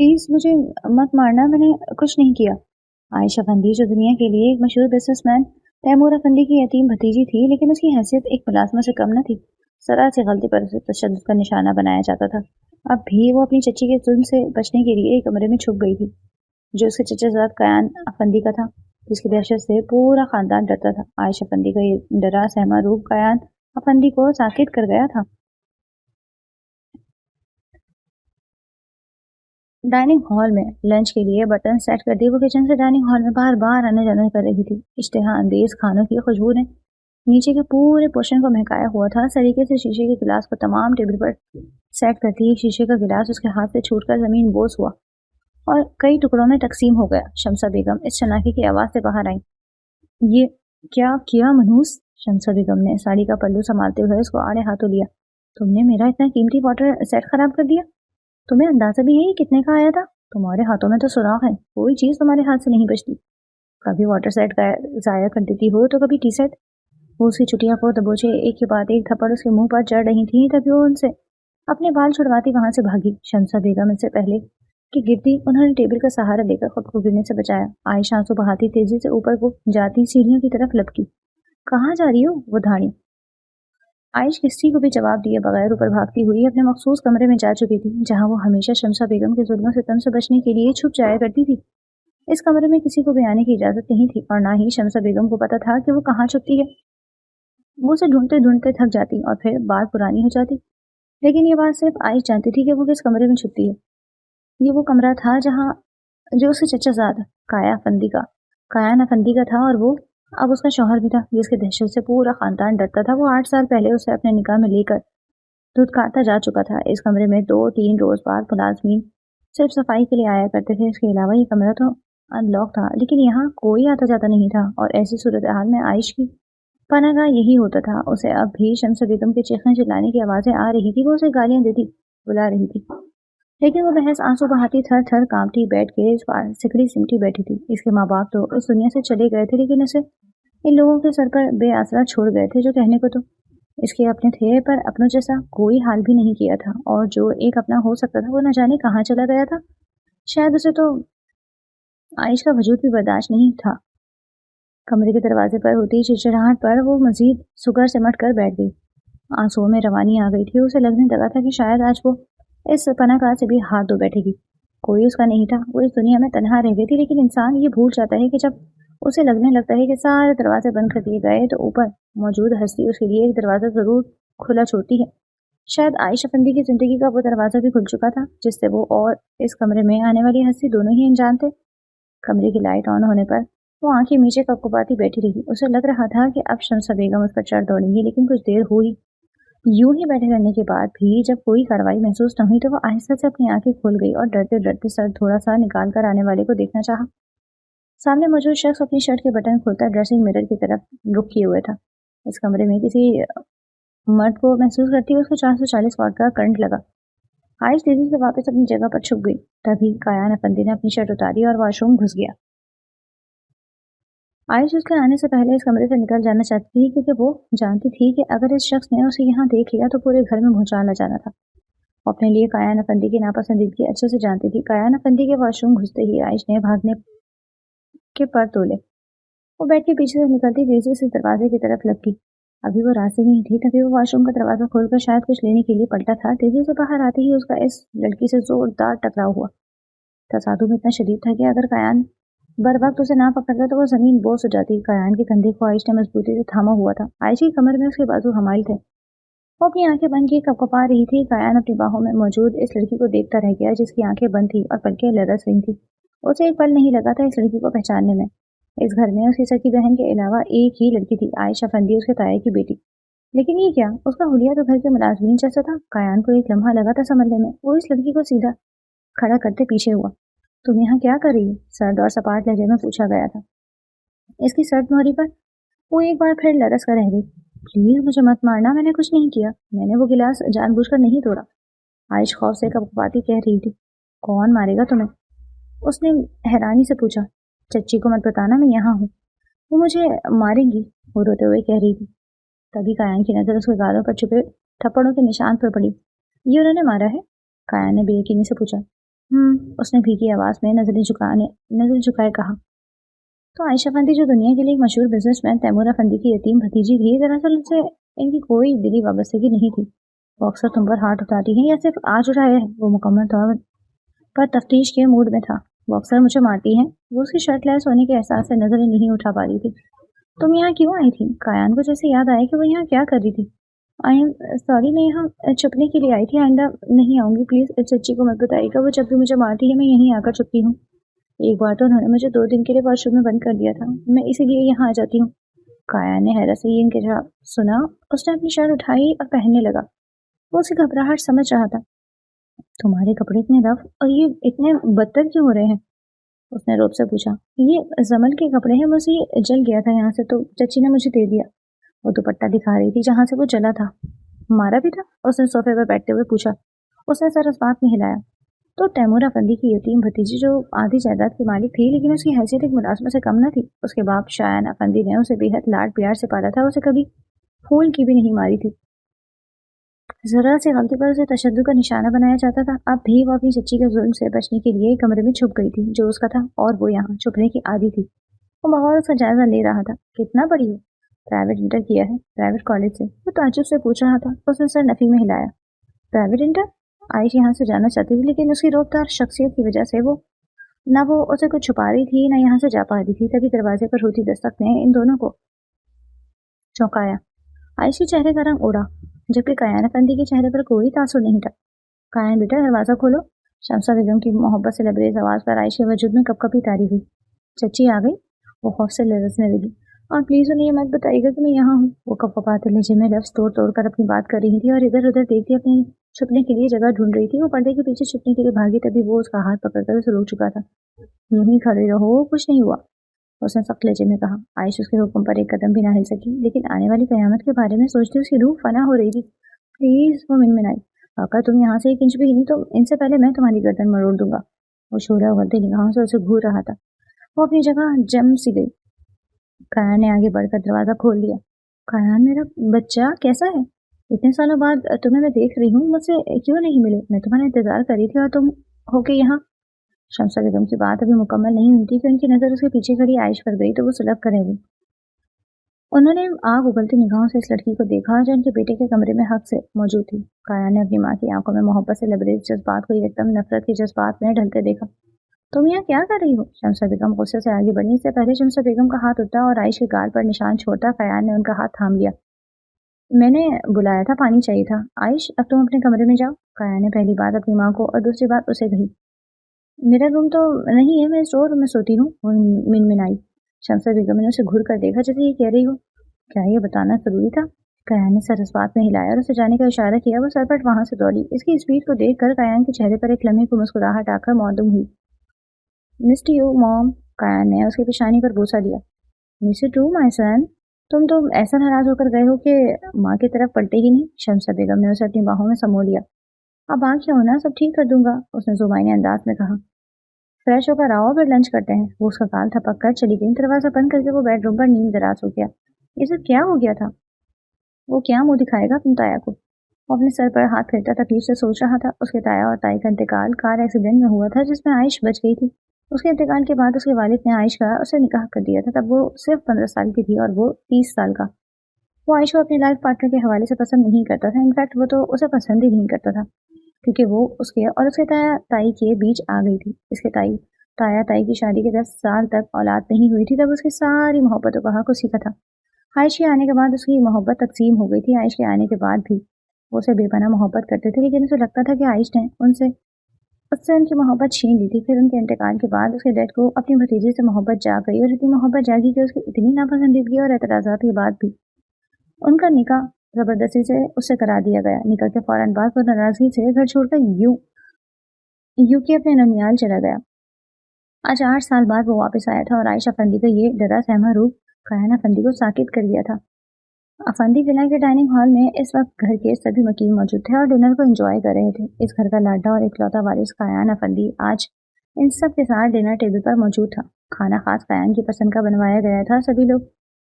Please मुझे मत मारना, मैंने कुछ नहीं किया। आयशा अफंदी जो दुनिया के लिए एक मशहूर बिजनेसमैन तैमूर अफंदी की यतीम भतीजी थी, लेकिन उसकी हैसियत एक मुलाजमा से कम न थी। जरा सी गलती पर उसे तशद्दुद का निशाना बनाया जाता था। अब भी वो अपनी चच्ची के जुल्म से बचने के लिए एक कमरे में छुप गई थी, जो उसके चचाजाद कयान अफंदी का था, जिसकी दहशत से पूरा खानदान डरता था। आयशा अफंदी का ये डरा सहमा रूप कयान अफंदी को साकित कर गया था। डाइनिंग हॉल में लंच के लिए बर्तन सेट कर दिए। वो किचन से डाइनिंग हॉल में बार बार आने जाने कर रही थी। इश्तेहा अंदेज खानों की खुशबू ने नीचे के पूरे पोर्शन को महकाया हुआ था। सलीके से शीशे के गिलास को तमाम टेबल पर सेट करती ही शीशे का गिलास उसके हाथ से छूटकर जमीन बोस हुआ और कई टुकड़ों में तकसीम हो गया। शमसा बेगम इस शनाखी की आवाज से बाहर आई। ये क्या किया मनहूस? शमसा बेगम ने साड़ी का पल्लू संभालते हुए उसको आड़े हाथों लिया। तुमने मेरा इतना कीमती वाटर सेट खराब कर दिया। तुम्हें अंदाजा भी है ये कितने का आया था? तुम्हारे हाथों में तो सुराख है, कोई चीज तुम्हारे हाथ से नहीं बचती। कभी वाटर सेट जाया कर देती हो तो कभी टी सेट। वो उसकी चुटिया को दबोचे एक के बाद एक थप्पड़ उसके मुंह पर चढ़ रही थी, तभी वो उनसे अपने बाल छुड़वाती वहां से भागी। शमसा बेगम इससे पहले कि गिरती, उन्होंने टेबल का सहारा लेकर खुद को गिरने से बचाया। आयशा आंसू बहाती तेजी से ऊपर को जाती सीढ़ियों की तरफ लपकी। कहाँ जा रही हो? वो धाड़ी। आयश किसी को भी जवाब दिए बगैर ऊपर भागती हुई अपने मखसूस कमरे में जा चुकी थी, जहां वो हमेशा शमसा बेगम के जुल्म सितम से बचने के लिए छुप जाया करती थी। इस कमरे में किसी को भी आने की इजाजत नहीं थी और ना ही शमसा बेगम को पता था कि वो कहाँ छुपती है। वो उसे ढूंढते ढूंढते थक जाती और फिर बात पुरानी हो जाती, लेकिन ये बात सिर्फ आयश जानती थी कि वो किस कमरे में छुपती है। ये वो कमरा था जहाँ जो उसके चचाजाद कायान अफंदी का था, और वो अब उसका शौहर भी था, जिसके दहशत से पूरा खानदान डरता था। वो 8 साल पहले उसे अपने निकाह में लेकर धुतकारता जा चुका था। इस कमरे में 2-3 रोज बाद मुलाजमीन सिर्फ सफाई के लिए आया करते थे। इसके अलावा ये कमरा तो अनलॉक था, लेकिन यहाँ कोई आता जाता नहीं था और ऐसी सूरत हाल में आयश की पनाहगाह यही होता था। उसे अब भी शम्स बेगम के चीखने चिल्लाने की आवाजें आ रही थी। वो उसे गालियां देती, बुला रही थी, लेकिन वो बहस आंसू बहाती थर थर कांपती बैठ के इस पार सिकड़ी सिमटी बैठी थी। इसके माँ बाप तो इस दुनिया से चले गए थे, लेकिन उसे इन लोगों के सर पर बेआसरा छोड़ गए थे, जो कहने को तो इसके अपने थे, पर अपनों जैसा कोई हाल भी नहीं किया था। और जो एक अपना हो सकता था वो न जाने कहाँ चला गया था। शायद उसे तो आयश का वजूद भी बर्दाश्त नहीं था। कमरे के दरवाजे पर होती चिड़चिड़ाहट पर वो मजीद सुगर सिमट कर बैठ गई। आंसुओं में रवानी आ गई थी। उसे लगने लगा था कि शायद आज वो इस पनाहगाह से भी हाथ धो बैठेगी। कोई उसका नहीं था, वो इस दुनिया में तन्हा रह गई थी। लेकिन इंसान ये भूल जाता है कि जब उसे लगने लगता है कि सारे दरवाजे बंद कर दिए गए, तो ऊपर मौजूद हस्ती उसके लिए एक दरवाजा जरूर खुला छोड़ती है। शायद आयशा अफंदी की जिंदगी का वो दरवाजा भी खुल चुका था, जिससे वो और इस कमरे में आने वाली हस्ती दोनों ही अनजान थे। कमरे की लाइट ऑन होने पर वो आंखें नीचे कपकपाती बैठी रही। उसे लग रहा था कि अब शम्सा बेगम उस पर चढ़ दौड़ेंगी, लेकिन कुछ देर हुई। यूं ही बैठे रहने के बाद भी जब कोई कार्रवाई महसूस न हुई, तो वो आहिस्ता से अपनी आंखें खोल गई और डरते डरते सर थोड़ा सा निकाल कर आने वाले को देखना चाहा। सामने मौजूद शख्स अपनी शर्ट के बटन खोलकर ड्रेसिंग मिरर की तरफ रुख किए हुए था। इस कमरे में किसी मर्द को महसूस करती हुए उसको 440 वाट का करंट लगा। आयश तेजी से वापस अपनी जगह पर छुप गई। तभी कायान अफंदी ने अपनी शर्ट उतारी और वॉशरूम घुस गया। आयश उसके आने से पहले इस कमरे से निकल जाना चाहती थी, क्योंकि वो जानती थी कि अगर इस शख्स ने उसे यहाँ देख लिया तो पूरे घर में भूचाल आ जाना था। वो अपने लिए कायान अफंदी की नापसंदीदगी अच्छे से जानती थी। कायान अफंदी के वॉशरूम घुसते ही आयश ने भागने के पर तोले। वो बेड के पीछे से निकलती तेजी से दरवाजे की तरफ लपकी। अभी वो रास्ते में ही थी, तभी वो वॉशरूम का दरवाजा खोलकर शायद कुछ लेने के लिए पलटा था। तेजी से बाहर आते ही उसका इस लड़की से जोरदार टकराव हुआ। तसादुम इतना शदीद था कि अगर कायान बर वक्त उसे ना पकड़ता तो वो जमीन बोस हो जाती। कायान के कंधे को आयश ने मजबूती से थामा हुआ था। आयश की कमर में उसके बाजू हमायल थे। वो अपनी आंखें बंद किए कपकपा रही थी। कायान अपनी बाहों में मौजूद इस लड़की को देखता रह गया, जिसकी आंखें बंद थी और पलकें लरस रही थी। उसे एक पल नहीं लगा था इस लड़की को पहचानने में। इस घर में उसकी सगी बहन के अलावा एक ही लड़की थी, आयशा अफंदी, उसके ताए की बेटी। लेकिन ये क्या, उसका हुलिया तो घर के मुलाजमीन जैसा था। कायान को एक लम्हा लगा था समझने में। वो इस लड़की को सीधा खड़ा करते पीछे हुआ। तुम यहाँ क्या कर रही हो? सर्द और सपाट लहजे में पूछा गया था। इसकी सर्द मोहरी पर वो एक बार फिर लरस कर रह गई। प्लीज मुझे मत मारना, मैंने कुछ नहीं किया। मैंने वो गिलास जानबूझकर नहीं तोड़ा। आयश खौफ से कपकपाती कह रही थी। कौन मारेगा तुम्हें? उसने हैरानी से पूछा। चच्ची को मत बताना मैं यहाँ हूँ, वो मुझे मारेंगी, वो रोते हुए कह रही थी। तभी कायान की नजर उसके गालों पर छुपे थप्पड़ों के निशान पर पड़ी। ये उन्होंने मारा है? कायान ने बेयकीनी से पूछा। उसने भीगी आवाज़ में नजरें झुकाए कहा। तो आयशा अफंदी जो दुनिया के लिए एक मशहूर बिजनेसमैन तैमूर अफंदी की यतीम भतीजी थी, दरअसल उससे इनकी कोई दिली वाबस्तगी नहीं थी। वो अक्सर तुम पर हाथ उठाती है या सिर्फ आज उठाया है, वो मुकम्मल तौर पर तफ्तीश के मूड में था। वो अक्सर मुझे मारती है। वो उसकी शर्ट लैस होने के एहसास से नजरें नहीं उठा पा रही थी। तुम यहाँ क्यों आई थी? कायान को जैसे याद आया कि वो यहाँ क्या कर रही थी। आई एम सॉरी, मैं यहाँ छुपने के लिए आई थी। आइंदा नहीं आऊंगी, प्लीज। चच्ची को मत बताइएगा, वो जब भी मुझे मारती है मैं यहीं आकर छुपती हूँ। एक बार तो उन्होंने मुझे 2 दिन के लिए वॉशरूम में बंद कर दिया था, मैं इसीलिए यहाँ आ जाती हूँ। काया ने हैरत से ये इनके जवाब सुना। उसने अपनी शर्ट उठाई और पहनने लगा। वो उसकी घबराहट समझ रहा था। तुम्हारे कपड़े इतने रफ और ये इतने बदतर क्यों हो रहे हैं? उसने रोब से पूछा। ये जमल के कपड़े हैं, बस ये जल गया था यहाँ से तो चच्ची ने मुझे दे दिया। वो दुपट्टा दिखा रही थी जहाँ से वो जला था। मारा भी था? उसने सोफे पर बैठते हुए पूछा। उसने सर इस बात में हिलाया। तो तैमूर अफंदी की यतीम भतीजी जो आधी जायदाद की मालिक थी, लेकिन उसकी हैसियत एक मुलाजमा से कम न थी। उसके बाप शायान अफंदी ने उसे बेहद लाड प्यार से पाला था। उसे कभी फूल की भी नहीं मारी थी। जरा सी गलती पर उसे तशद्दुद का निशाना बनाया जाता था। अब भी वो अपनी चच्ची के जुल्म से बचने के लिए कमरे में छुप गई थी जो उसका था, और वो यहाँ छुपने की आदी थी। वो बगौर उसका जायजा ले रहा था। कितना पढ़ी हो? प्राइवेट इंटर किया है, प्राइवेट कॉलेज से। वो ताज्जुब से पूछ रहा था। उसने सर नफी में हिलाया। Private inter? आयश यहाँ से जाना चाहती थी, लेकिन उसकी रोकतार शख्सियत की वजह से वो उसे कुछ छुपा रही थी, न यहाँ से जा पा रही थी। तभी दरवाजे पर होती दस्तक ने इन दोनों को चौंकाया। आयश के चेहरे का रंग उड़ा, जबकि कायन अफंदी के चेहरे पर कोई तासुर नहीं था। कायन बेटा, दरवाजा खोलो। शमसा बेगम की मोहब्बत से लबरेज आवाज पर आयश के वजूद में कपकपी तारी हुई। चच्ची आ गई? वो खौफ से लरजने लगी। और प्लीज उन्हें ये मत बताइएगा कि मैं यहाँ हूँ। वो कपकपाते लहजे में लफ्ज तोड़ तोड़ कर अपनी बात कर रही थी और इधर उधर देखती अपने छुपने के लिए जगह ढूंढ रही थी। वो पर्दे के पीछे छुपने के लिए भागी, तभी वो उसका हाथ पकड़कर उसे रोक चुका था। यहीं खड़े रहो, कुछ नहीं हुआ, उसने सख्त लहजे में कहा। आयश उसके हुक्म पर एक कदम भी ना हिल सकी, लेकिन आने वाली कयामत के बारे में सोचते उसकी रूह फना हो रही थी। प्लीज, वो मिनमिनाई। अगर तुम यहाँ से 1 इंच भी हिली तो इनसे पहले मैं तुम्हारी गर्दन मरोड़ दूंगा। वो शोला उगलती निगाहों से उसे घूर रहा था। वो अपनी जगह जम सी गई। कायान ने आगे बढ़कर दरवाजा खोल दिया। कायान, मेरा बच्चा कैसा है? इतने सालों बाद तुम्हें मैं देख रही हूँ, मुझसे क्यों नहीं मिले? मैं तुम्हारा इंतजार कर रही थी और तुम होके यहाँ। शमसा बेगम की बात अभी मुकम्मल नहीं हुई थी कि उनकी नजर उसके पीछे खड़ी आयश पर गई, तो वो सुलग कर रह गई। उन्होंने आग उगलती निगाहों से इस लड़की को देखा जो उनके बेटे के कमरे में हक से मौजूद थी। काया ने अपनी माँ की आंखों में मोहब्बत से लबरेज जज्बात को एकदम नफरत के जज्बात में ढलते देखा। तुम यहाँ क्या कर रही हो? शमसा बेगम गुस्से से आगे बढ़ी। इससे पहले शमसा बेगम का हाथ उठा और आयश के गाल पर निशान छोड़ता कयान ने उनका हाथ थाम लिया। मैंने बुलाया था, पानी चाहिए था। आयश, अब तुम अपने कमरे में जाओ। कयान ने पहली बात अपनी माँ को और दूसरी बात उसे कही। मेरा रूम तो नहीं है, मैं स्टोर रूम में सोती हूँ, वो मिनमिनाई। शमसा बेगम ने उसे घूर कर देखा जैसे ये कह रही हो क्या ये बताना जरूरी था? कयान ने सर इस बात में हिलाया और उसे जाने का इशारा किया। वो सरपट वहां से दौड़ी। इसकी स्पीड को देखकर कयान के चेहरे पर एक लम्हे को मुस्कुराहट आकर मौदूम हुई। Missed you mom. कयान ने उसकी पेशानी पर बोसा दिया। Miss you too my son. तुम तो ऐसा नाराज होकर गए हो कि माँ की तरफ पलटे ही नहीं। शमसा बेगम ने उसे अपनी बाहों में समो लिया। अब आ क्यों ना, सब ठीक कर दूंगा, उसने जुबानी अंदाज में कहा। फ्रेश होकर आओ, फिर लंच करते हैं। वो उसका गाल थपक कर चली गई। दरवाजा बंद करके वो बेडरूम पर नींद दराज हो गया। ये सब क्या हो गया था? वो क्या मुंह दिखाएगा अपनी ताया को? वो अपने सर पर हाथ फेरता तकलीफ से सोच रहा था। उसके ताया और ताई का इंतकाल कार एक्सीडेंट में हुआ था जिसमें आयश बच गई थी। उसके इंतकाल के बाद उसके वालिद ने आयश का उससे निकाह कर दिया था। तब वो सिर्फ 15 साल की थी और वो 30 साल का। वो आयश को अपने लाइफ पार्टनर के हवाले से पसंद नहीं करता था। इनफैक्ट वो तो उसे पसंद ही नहीं करता था, क्योंकि वो उसके और उसके ताया ताई के बीच आ गई थी। इसके ताया ताई की शादी के 10 साल तक औलाद नहीं हुई थी। तब उसकी सारी मोहब्बतों का हक उसी का था। आयश के आने के बाद उसकी मोहब्बत तकसीम हो गई थी। आयश के आने के बाद भी वो उसे बेपनाह मोहब्बत करते थे, लेकिन उसे लगता था कि आयश ने उससे उनकी मोहब्बत छीन ली थी। फिर उनके इंतकाल के बाद उसके डैड को अपनी भतीजी से मोहब्बत जाग गई, और इतनी मोहब्बत जागी कि उसकी इतनी नापसंदीदगी और एतराज़ात के बाद भी उनका निकाह जबरदस्ती से उससे करा दिया गया। निकाह के फौरन बाद वो नाराजगी से घर छोड़कर यूके अपने ननियाल चला गया। आज 8 साल बाद वो वापस आया था और आयशा अफंदी का ये डरा सहमा रूप कायन अफंदी को साकित कर दिया था। अफंदी विला के डाइनिंग हॉल में इस वक्त घर के सभी मकीन मौजूद थे और डिनर को एंजॉय कर रहे थे। इस घर का लाडला और इकलौता वारिस कायन अफंदी आज इन सब के साथ डिनर टेबल पर मौजूद था। खाना खास कायन की पसंद का बनवाया गया था। सभी लोग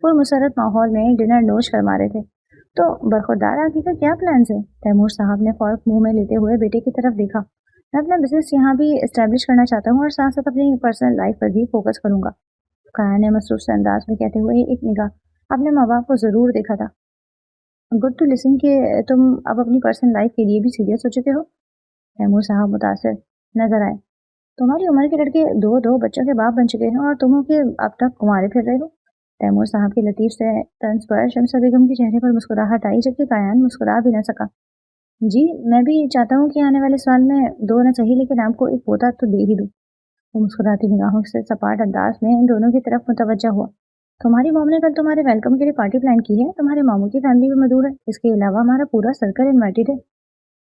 पुरमसरत माहौल में डिनर नोश फरमा रहे थे। तो बरखुरदार आगे का क्या प्लान है? तैमूर साहब ने फौरन मुंह में लेते हुए बेटे की तरफ देखा। मैं अपना बिजनेस यहाँ भी इस्टेब्लिश करना चाहता हूँ और साथ साथ अपनी पर्सनल लाइफ पर भी फोकस करूंगा। काया ने मसरूफ से अंदाज में कहते हुए एक निगाह अपने माँ बाप को जरूर देखा था। गुड टू लिसन कि तुम अब अपनी पर्सनल लाइफ के लिए भी सीरियस हो चुके हो। तैमूर साहब मुतासिर नजर आए। तुम्हारी उम्र के लड़के दो दो बच्चों के बाप बन चुके हैं और तुम हो कि अब तक कुंवारे फिर रहे हो। तैमूर साहब की लतीफ से तंज पर शमसा बेगम के चेहरे पर मुस्कुराहट आई, जबकि कायान मुस्कुरा भी न सका। जी मैं भी चाहता हूँ कि आने वाले साल में दो न सही लेकिन आपको एक पोता तो दे ही दूँ। वो मुस्कुराती निगाहों से सपाट अंदाज में इन दोनों की तरफ मुतवज्जा हुआ। तुम्हारी मॉम ने कल तुम्हारे वेलकम के लिए पार्टी प्लान की है। तुम्हारे मामू की फैमिली भी मौजूद है। इसके अलावा हमारा पूरा सर्कल इनवाइटेड है।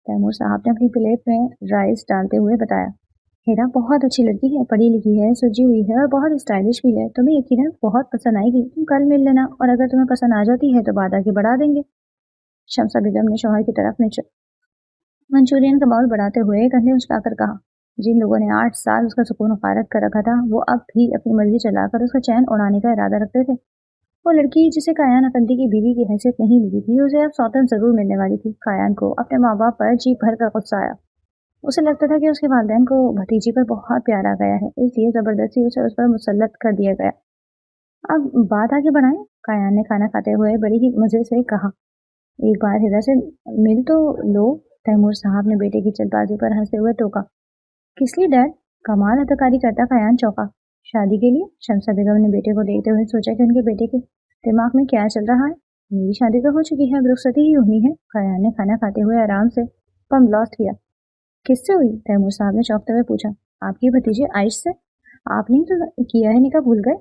तैमूर साहब ने अपनी प्लेट में राइस डालते हुए बताया। हेरा बहुत अच्छी लड़की है, पढ़ी लिखी है, सुलझी हुई है और बहुत स्टाइलिश भी है। तुम्हें यकीनन बहुत पसंद आएगी। तुम कल मिल लेना और अगर तुम्हें पसंद आ जाती है तो बात आगे बढ़ा देंगे। शमसा बेगम ने शौहर की तरफ मंचूरियन का बाउल बढ़ाते हुए कंधे उचकाकर कहा। जिन लोगों ने 8 साल उसका सुकून फारत कर रखा था वो अब भी अपनी मर्जी चलाकर उसका चैन उड़ाने का इरादा रखते थे। वो लड़की जिसे कायान अफंदी की बीवी की हैसियत नहीं मिली थी उसे अब सौतन जरूर मिलने वाली थी। कायान को अपने माँ बाप पर जी भर कर गुस्सा आया। उसे लगता था कि उसके वालिदैन को भतीजी पर बहुत प्यार आ गया है, इसलिए जबरदस्ती उसे उस पर मुसल्लत कर दिया गया। अब बात आगे बढ़ाएं। कायान ने खाना खाते हुए बड़ी ही मजे से कहा। एक बार हिरा से मिल तो लो। तैमूर साहब ने बेटे की जल्दबाजी पर हंसते हुए टोका। किस लिए डैड? कमाल अदाकारी करता कायान चौंका। शादी के लिए? शमसा बेगम ने बेटे को देखते हुए सोचा कि उनके बेटे के दिमाग में क्या चल रहा है। मेरी शादी तो हो चुकी है, अब रुखसती ही होनी है। कायान ने खाना खाते हुए आराम से पम लॉस्ट किया। किससे हुई? तैमूर साहब ने चौंकते हुए पूछा। आपकी भतीजे आयश से। आपने ही तो किया है निकाह, भूल गए?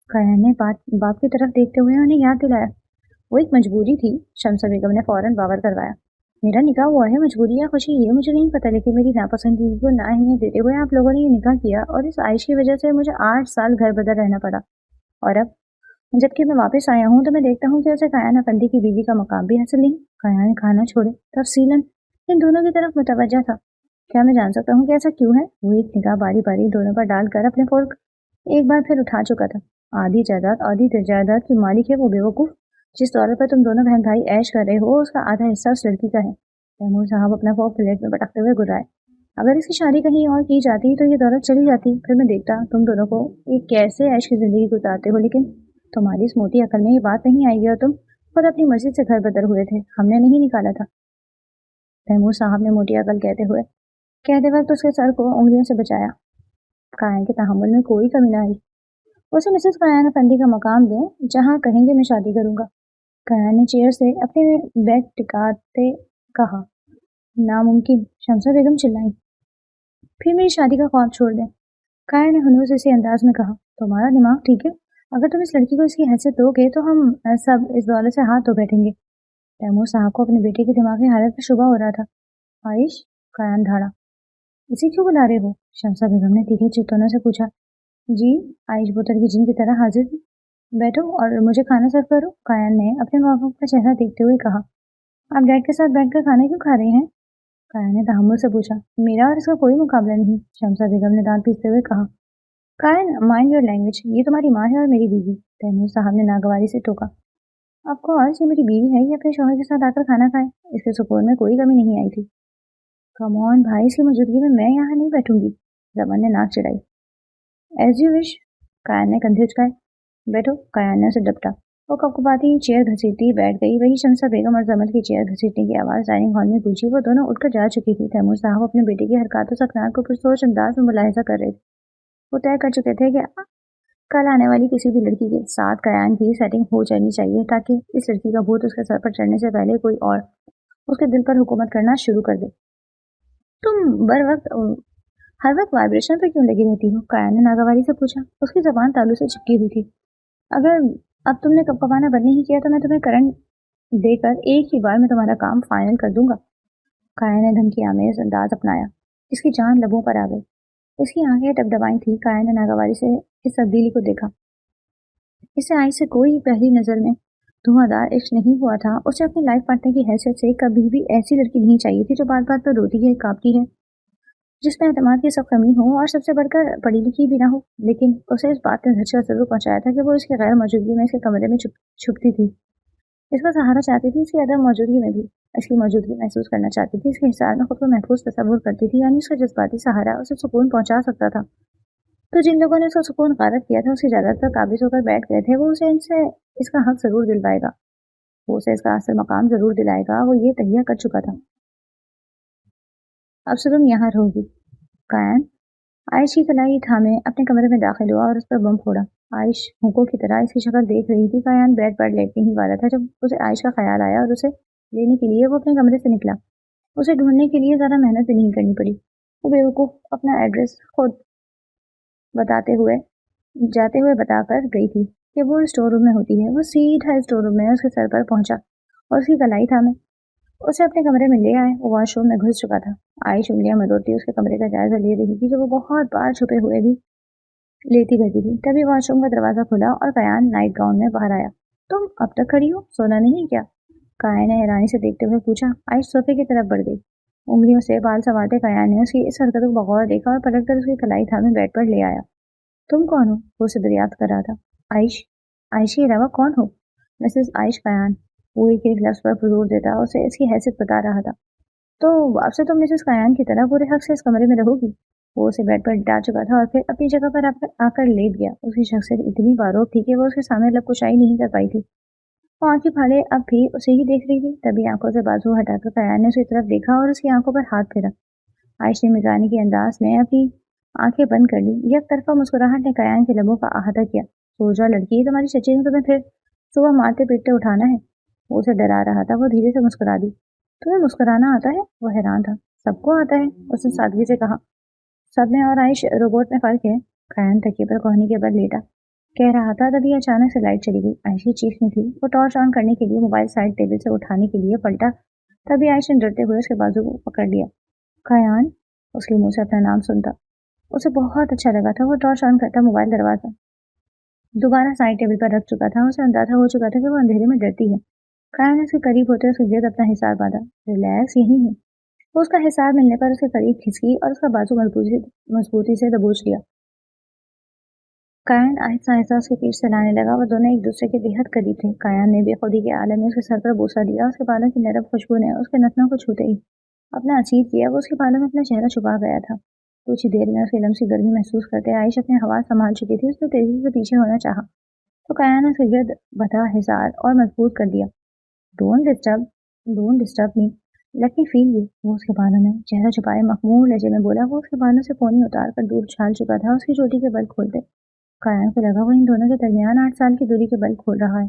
कायान ने बाप की तरफ देखते हुए उन्हें याद दिलाया। वो एक मजबूरी थी। शमसा बेगम ने फौरन बावर करवाया। मेरा निकाह हुआ है मजबूरी या खुशी ये मुझे नहीं पता, लेकिन मेरी नापसंदगी को ना अहमियत देते हुए आप लोगों ने ये निकाह किया और इस आयश की वजह से मुझे 8 साल घर बदर रहना पड़ा। और अब जबकि मैं वापस आया हूँ तो मैं देखता हूँ कि उसे कायान अफंदी की बीवी का मकाम भी हासिल नहीं। कायान खाना छोड़े तफसीलन इन दोनों की तरफ मुतवज्जा था। क्या मैं जान सकता हूँ कि ऐसा क्यों है? वो एक निगाह बारी बारी दोनों पर डालकर अपने फोर्क एक बार फिर उठा चुका था। आधी जायदाद की मालिक है वो बेवकूफ। जिस दौलत पर तुम दोनों बहन भाई ऐश कर रहे हो उसका आधा हिस्सा उस लड़की का है। तैमूर साहब अपना फोर्क प्लेट में पटकते हुए गुर्राए। अगर इसकी शादी कहीं और की जाती तो ये दौलत चली जाती, फिर मैं देखता तुम दोनों को एक कैसे ऐश की जिंदगी गुजारते हो, लेकिन तुम्हारी इस मोटी अकल में ये बात नहीं आएगी और तुम खुद अपनी मर्जी से घर बदर हुए थे, हमने नहीं निकाला था। तैमूर साहब ने मोटी अकल कहते वक्त उसके सर को उंगलियों से बचाया। कायन के तहम्मुल में कोई कमी न आई। उसे मिसेस कायन अफंदी का मकाम दें, जहाँ कहेंगे मैं शादी करूंगा। कायन ने चेयर से अपने बैग टिकाते कहा। नामुमकिन, शमसा बेगम चिल्लाई। फिर मेरी शादी का ख्वाब छोड़ दें। कायन ने हनूस इसी अंदाज में कहा। तुम्हारा दिमाग ठीक है? अगर तुम इस लड़की को इसकी हैसियत दोगे तो हम सब इस दौलत से हाथ धो बैठेंगे। तैमूर साहब को अपने बेटे की दिमागी हालत पर शुबा हो रहा था। आयश, कायन धाड़ा। इसे क्यों बुला रहे हो? शमसा बेगम ने तीखे चित्तौनों से पूछा। जी, आयश बोतल की जिन की तरह हाजिर थी। बैठो और मुझे खाना सर्व करो। कायन ने अपने माँ बाप का चेहरा देखते हुए कहा। आप डैड के साथ बैठकर खाना क्यों खा रहे हैं? कायन ने तहम्मुल से पूछा। मेरा और इसका कोई मुकाबला नहीं। शमसा बेगम ने दांत पीसते हुए कहा। कायन, माइंड योर लैंग्वेज, ये तुम्हारी माँ है और मेरी बीवी। तैमूर साहब ने नागवारी से टोका। ऑफकोर्स ये मेरी बीवी है, ये अपने शौहर के साथ आकर खाना खाए, इसके सुकून में कोई कमी नहीं आई थी। कम ऑन भाई, इसकी मौजूदगी में मैं यहाँ नहीं बैठूंगी। रमन ने नाक चिढ़ाई। As you wish. कायन ने कंधे उचकाए। बैठो। कायन ने उसे डपटा। वो कपकपाती चेयर घसीटती बैठ गई। वही शमसा बेगम और जमल की चेयर घसीटने की आवाज डाइनिंग हॉल में गूंजी। वो दोनों उठकर जा चुकी थी। तैमूर साहब अपने बेटे की हरकतों सकनार को पुरसोच अंदाज में मुलाहिजा कर रहे थे। वो तय कर चुके थे कि कल आने वाली किसी भी लड़की के साथ कायन की सेटिंग हो जानी चाहिए, ताकि इस लड़की का भूत उसके सर पर चढ़ने से पहले कोई और उसके दिल पर हुकूमत करना शुरू कर दे। तुम हर वक्त वाइब्रेशन पर क्यों लगी रहती हो? कायन ने नागवारी से पूछा। उसकी जबान तालू से चिपकी हुई थी। अगर अब तुमने कपकपाना बंद नहीं किया तो मैं तुम्हें करंट देकर एक ही बार में तुम्हारा काम फाइनल कर दूंगा। कायन ने धमकी आमेज अंदाज अपनाया। इसकी जान लबों पर आ गई। इसकी आंखें डबडबाई थी। कायन ने नागवारी से इस तब्दीली को देखा। इसे आई से कोई पहली नजर में धुआंधार इश्क नहीं हुआ था। उसे अपनी लाइफ पार्टनर की हैसियत से कभी भी ऐसी लड़की नहीं चाहिए थी जो बात बात पर रोती है, कांपती है, जिसमें एतमाद की सब कमी हो और सबसे बढ़कर पढ़ी लिखी भी ना हो। लेकिन उसे इस बात ने झटका जरूर पहुंचाया था कि वो इसकी गैर मौजूदगी में इसके कमरे में छुपती थी। اس کا سہارا چاہتی تھی، اس کی عدم موجودگی میں بھی اس کی موجودگی محسوس کرنا چاہتی تھی، اس کے حساب میں خود کو محفوظ تصور کرتی تھی، یعنی اس کا جذباتی سہارا اسے سکون پہنچا سکتا تھا۔ تو جن لوگوں نے اس کا سکون غارت کیا تھا، اس کی جائیداد پر قابض ہو کر بیٹھ گئے تھے، وہ اسے ان سے اس کا حق ضرور دلوائے گا، وہ اسے اس کا اصل مقام ضرور دلائے گا، وہ یہ تہیہ کر چکا تھا۔ اب سے تم یہاں رہو گی، کائن عائش کی کلائی تھامے اپنے کمرے میں داخل ہوا اور اس پر بم پھوڑا۔ عائش ہونکوں کی طرح اس کی شکل دیکھ رہی تھی۔ کائن بیڈ پر لیٹنے ہی والا تھا جب اسے عائش کا خیال آیا اور اسے لینے کے لیے وہ اپنے کمرے سے نکلا۔ اسے ڈھونڈنے کے لیے زیادہ محنت بھی نہیں کرنی پڑی۔ وہ بیوقوف اپنا ایڈریس خود جاتے ہوئے بتا کر گئی تھی کہ وہ اسٹور روم میں ہوتی ہے۔ وہ سیدھا اسٹور روم میں اس کے سر پر پہنچا اور اس کی کلائی تھامے اسے اپنے کمرے میں لے آئے۔ وہ واش روم میں گھس چکا تھا۔ عائش انگلیاں مروڑتی اس کے کمرے کا جائزہ لے رہی تھی جو وہ بہت بار چھپے ہوئے بھی لیتی رہتی تھی۔ تبھی واش روم کا دروازہ کھلا اور کیان نائٹ گاؤن میں باہر آیا۔ تم اب تک کھڑی ہو، سونا نہیں کیا؟ کائان نے حیرانی سے دیکھتے ہوئے پوچھا۔ عائش صوفے کی طرف بڑھ گئی۔ انگلیوں سے بال سنوارتے کیان نے اس کی اس حرکت کو بغور دیکھا اور پلٹ کر اس کی کلائی تھامے بیڈ پر لے آیا۔ تم کون ہو؟ وہ اسے دریافت کر رہا تھا۔ عائش کے علاوہ کون ہو؟ مسز عائش کیان۔ وہ ایک ایک لفظ پر زور دیتا اسے اس کی حیثیت بتا رہا تھا۔ تو اب سے تم مسز کیان کی طرح پورے حق سے اس کمرے میں رہو گی۔ وہ اسے بیڈ پر لٹا چکا تھا اور پھر اپنی جگہ پر آ کر لیٹ گیا۔ اس کی شخصیت اتنی باروک تھی کہ وہ اس کے سامنے لب کشائی نہیں کر پائی تھی۔ وہ آنکھیں پھاڑے اب بھی اسے ہی دیکھ رہی تھی۔ تبھی آنکھوں سے بازو ہٹا کر کیان نے اس کی طرف دیکھا اور اس کی آنکھوں پر ہاتھ پھیرا۔ عائش نے مزاحی کے انداز میں اپنی آنکھیں بند کر لی۔ یک طرفہ مسکراہٹ نے کیان کے لبوں کا احاطہ کیا۔ سو جا لڑکی، تمہاری چچی نے تمہیں پھر صبح مارتے پیٹتے اٹھانا ہے۔ وہ اسے ڈرا رہا تھا۔ وہ دھیرے سے مسکرا دی۔ تمہیں مسکرانا آتا ہے؟ وہ حیران تھا۔ سب کو آتا ہے، اس نے سادگی سے کہا۔ سب میں اور عائش روبوٹ میں فرق ہے۔ کیان تکیے پر کوہنی کے بل لیٹا کہہ رہا تھا، تبھی اچانک سے لائٹ چلی گئی۔ عائش کی چیخنی تھی۔ وہ ٹارچ آن کرنے کے لیے موبائل سائڈ ٹیبل سے اٹھانے کے لیے پلٹا، تبھی عائش نے ڈرتے ہوئے اس کے بازو کو پکڑ لیا۔ کیان اس کے منہ سے اپنا نام سنتا اسے بہت اچھا لگا تھا۔ وہ ٹارچ آن کرتا موبائل دروازہ دوبارہ سائڈ ٹیبل پر رکھ چکا تھا۔ اسے اندازہ ہو چکا تھا کہ وہ اندھیرے میں ڈرتی ہے۔ کیان اس کے قریب ہوتے اس کے گرد اپنا حساب باندھا۔ ریلیکس، یہی ہے۔ وہ اس کا حساب ملنے پر اس کے قریب کھسکی اور اس کا بازو مضبوطی سے دبوچ لیا۔ کیان آہستہ آہستہ اس کے پیچھے سے لانے لگا۔ وہ دونوں ایک دوسرے کے بےحد قریب تھے۔ کیان نے بے خودی کے عالم میں اس کے سر پر بوسہ دیا۔ اس کے بالوں کی نرم خوشبو نے اس کے نتنوں کو چھوتے ہی اپنا اسیر کیا۔ وہ اس کے بالوں میں اپنا چہرہ چھپا گیا تھا۔ کچھ ہی دیر میں اس کے لمسی گرمی محسوس کرتے عائش اپنے حواس سنبھال چکی تھی۔ اس نے تیزی سے پیچھے ہونا چاہا تو کیان نے اس کے گرد بندھا حصار اور مضبوط کر دیا۔ Don't disturb me, let me feel you. وہ اس کے بالوں میں چہرہ چھپائے مخمور لہجے میں بولا۔ وہ اس کے بالوں سے پونی اتار کر دور چھال چکا تھا۔ اس کی چوٹی کے بل کھولتے کیان کو لگا وہ ان دونوں کے درمیان 8 سال کی دوری کے بل کھول رہا ہے۔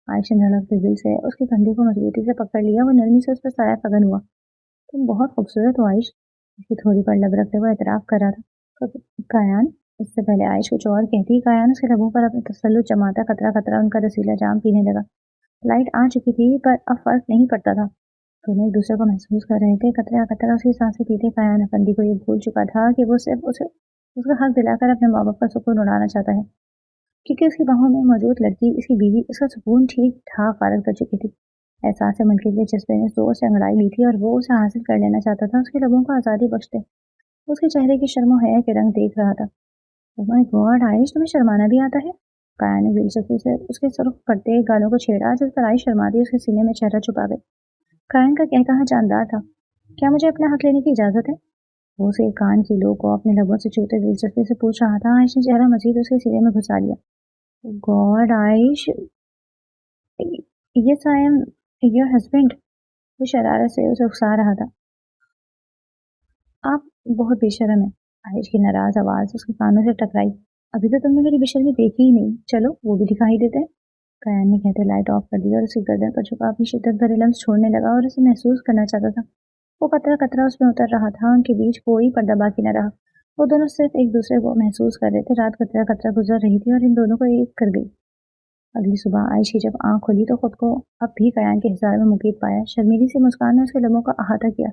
عائش نے دھڑکتے دل سے اس کے کندھے کو مضبوطی سے پکڑ لیا۔ وہ نرمی سے اس پر سایہ فگن ہوا۔ تم بہت خوبصورت ہو عائش، اس کی تھوڑی پر لب رکھتے ہوئے اعتراف کر رہا تھا کیان۔ اس سے پہلے عائش کچھ اور کہتی، کیان اس کے لبوں پر اپنے تسلط جماتا قطرہ قطرہ ان کا رسیلا جام پینے لگا۔ لائٹ آ چکی تھی پر اب فرق نہیں پڑتا تھا۔ دونوں ایک دوسرے کو محسوس کر رہے تھے۔ قطرہ قطرہ اس کی سانسیں پیتے کیان افندی کو یہ بھول چکا تھا کہ وہ صرف اس کا حق دلا کر اپنے ماں باپ کا سکون اڑانا چاہتا ہے، کیونکہ اس کی باہوں میں موجود لڑکی، اس کی بیوی، اس کا سکون ٹھیک ٹھاک غارت کر چکی تھی۔ احساس ملکیت کے جذبے نے زور سے انگڑائی لی تھی اور وہ اسے حاصل کر لینا چاہتا تھا۔ اس کے لبوں کو آزادی بخشتے اس کے چہرے کی شرم و حیا کے رنگ دیکھ رہا تھا۔ اوہ مائی گاڈ عائش، تمہیں شرمانا بھی آتا ہے؟ کیان نے دلچسپی سے اس کے سرخ پڑتے گالوں کو چھیڑا، جس پر عائش شرماتی اس کے سینے میں چہرہ چھپا گئی۔ کیان کا کہنا جاندار تھا۔ کیا مجھے اپنا حق لینے کی اجازت ہے؟ وہ اسے کان کی لو کو اپنے لبوں سے چھوتے دلچسپی سے پوچھ رہا تھا۔ عائش نے چہرہ مزید اس کے سینے میں گھسا لیا۔ God Ayesh, yes I am your husband. وہ شرارت سے اسے اکسا رہا تھا۔ آپ بہت بے شرم ہیں۔ عائش کی ناراض آواز اس کے کانوں سے ٹکرائی۔ ابھی تو تم نے میری بے شرمی دیکھی ہی نہیں، چلو وہ بھی دکھائی دیتے ہیں۔ کیان نے کہتے لائٹ آف کر دی اور اس کی گردن پر چھپا اپنی شدت بھرے لمس چھوڑنے لگا اور اسے محسوس کرنا چاہتا تھا۔ وہ قطرہ قطرہ اس میں اتر رہا تھا۔ ان کے بیچ کوئی پردہ باقی نہ رہا۔ وہ دونوں صرف ایک دوسرے کو محسوس کر رہے تھے۔ رات قطرہ قطرہ گزر رہی تھی اور ان دونوں کو ایک کر گئی۔ اگلی صبح عائش کی جب آنکھ کھلی تو خود کو اب بھی کیان کے حصار میں مقید پایا۔ شرمیلی سی مسکان نے اس کے لبوں کا احاطہ کیا۔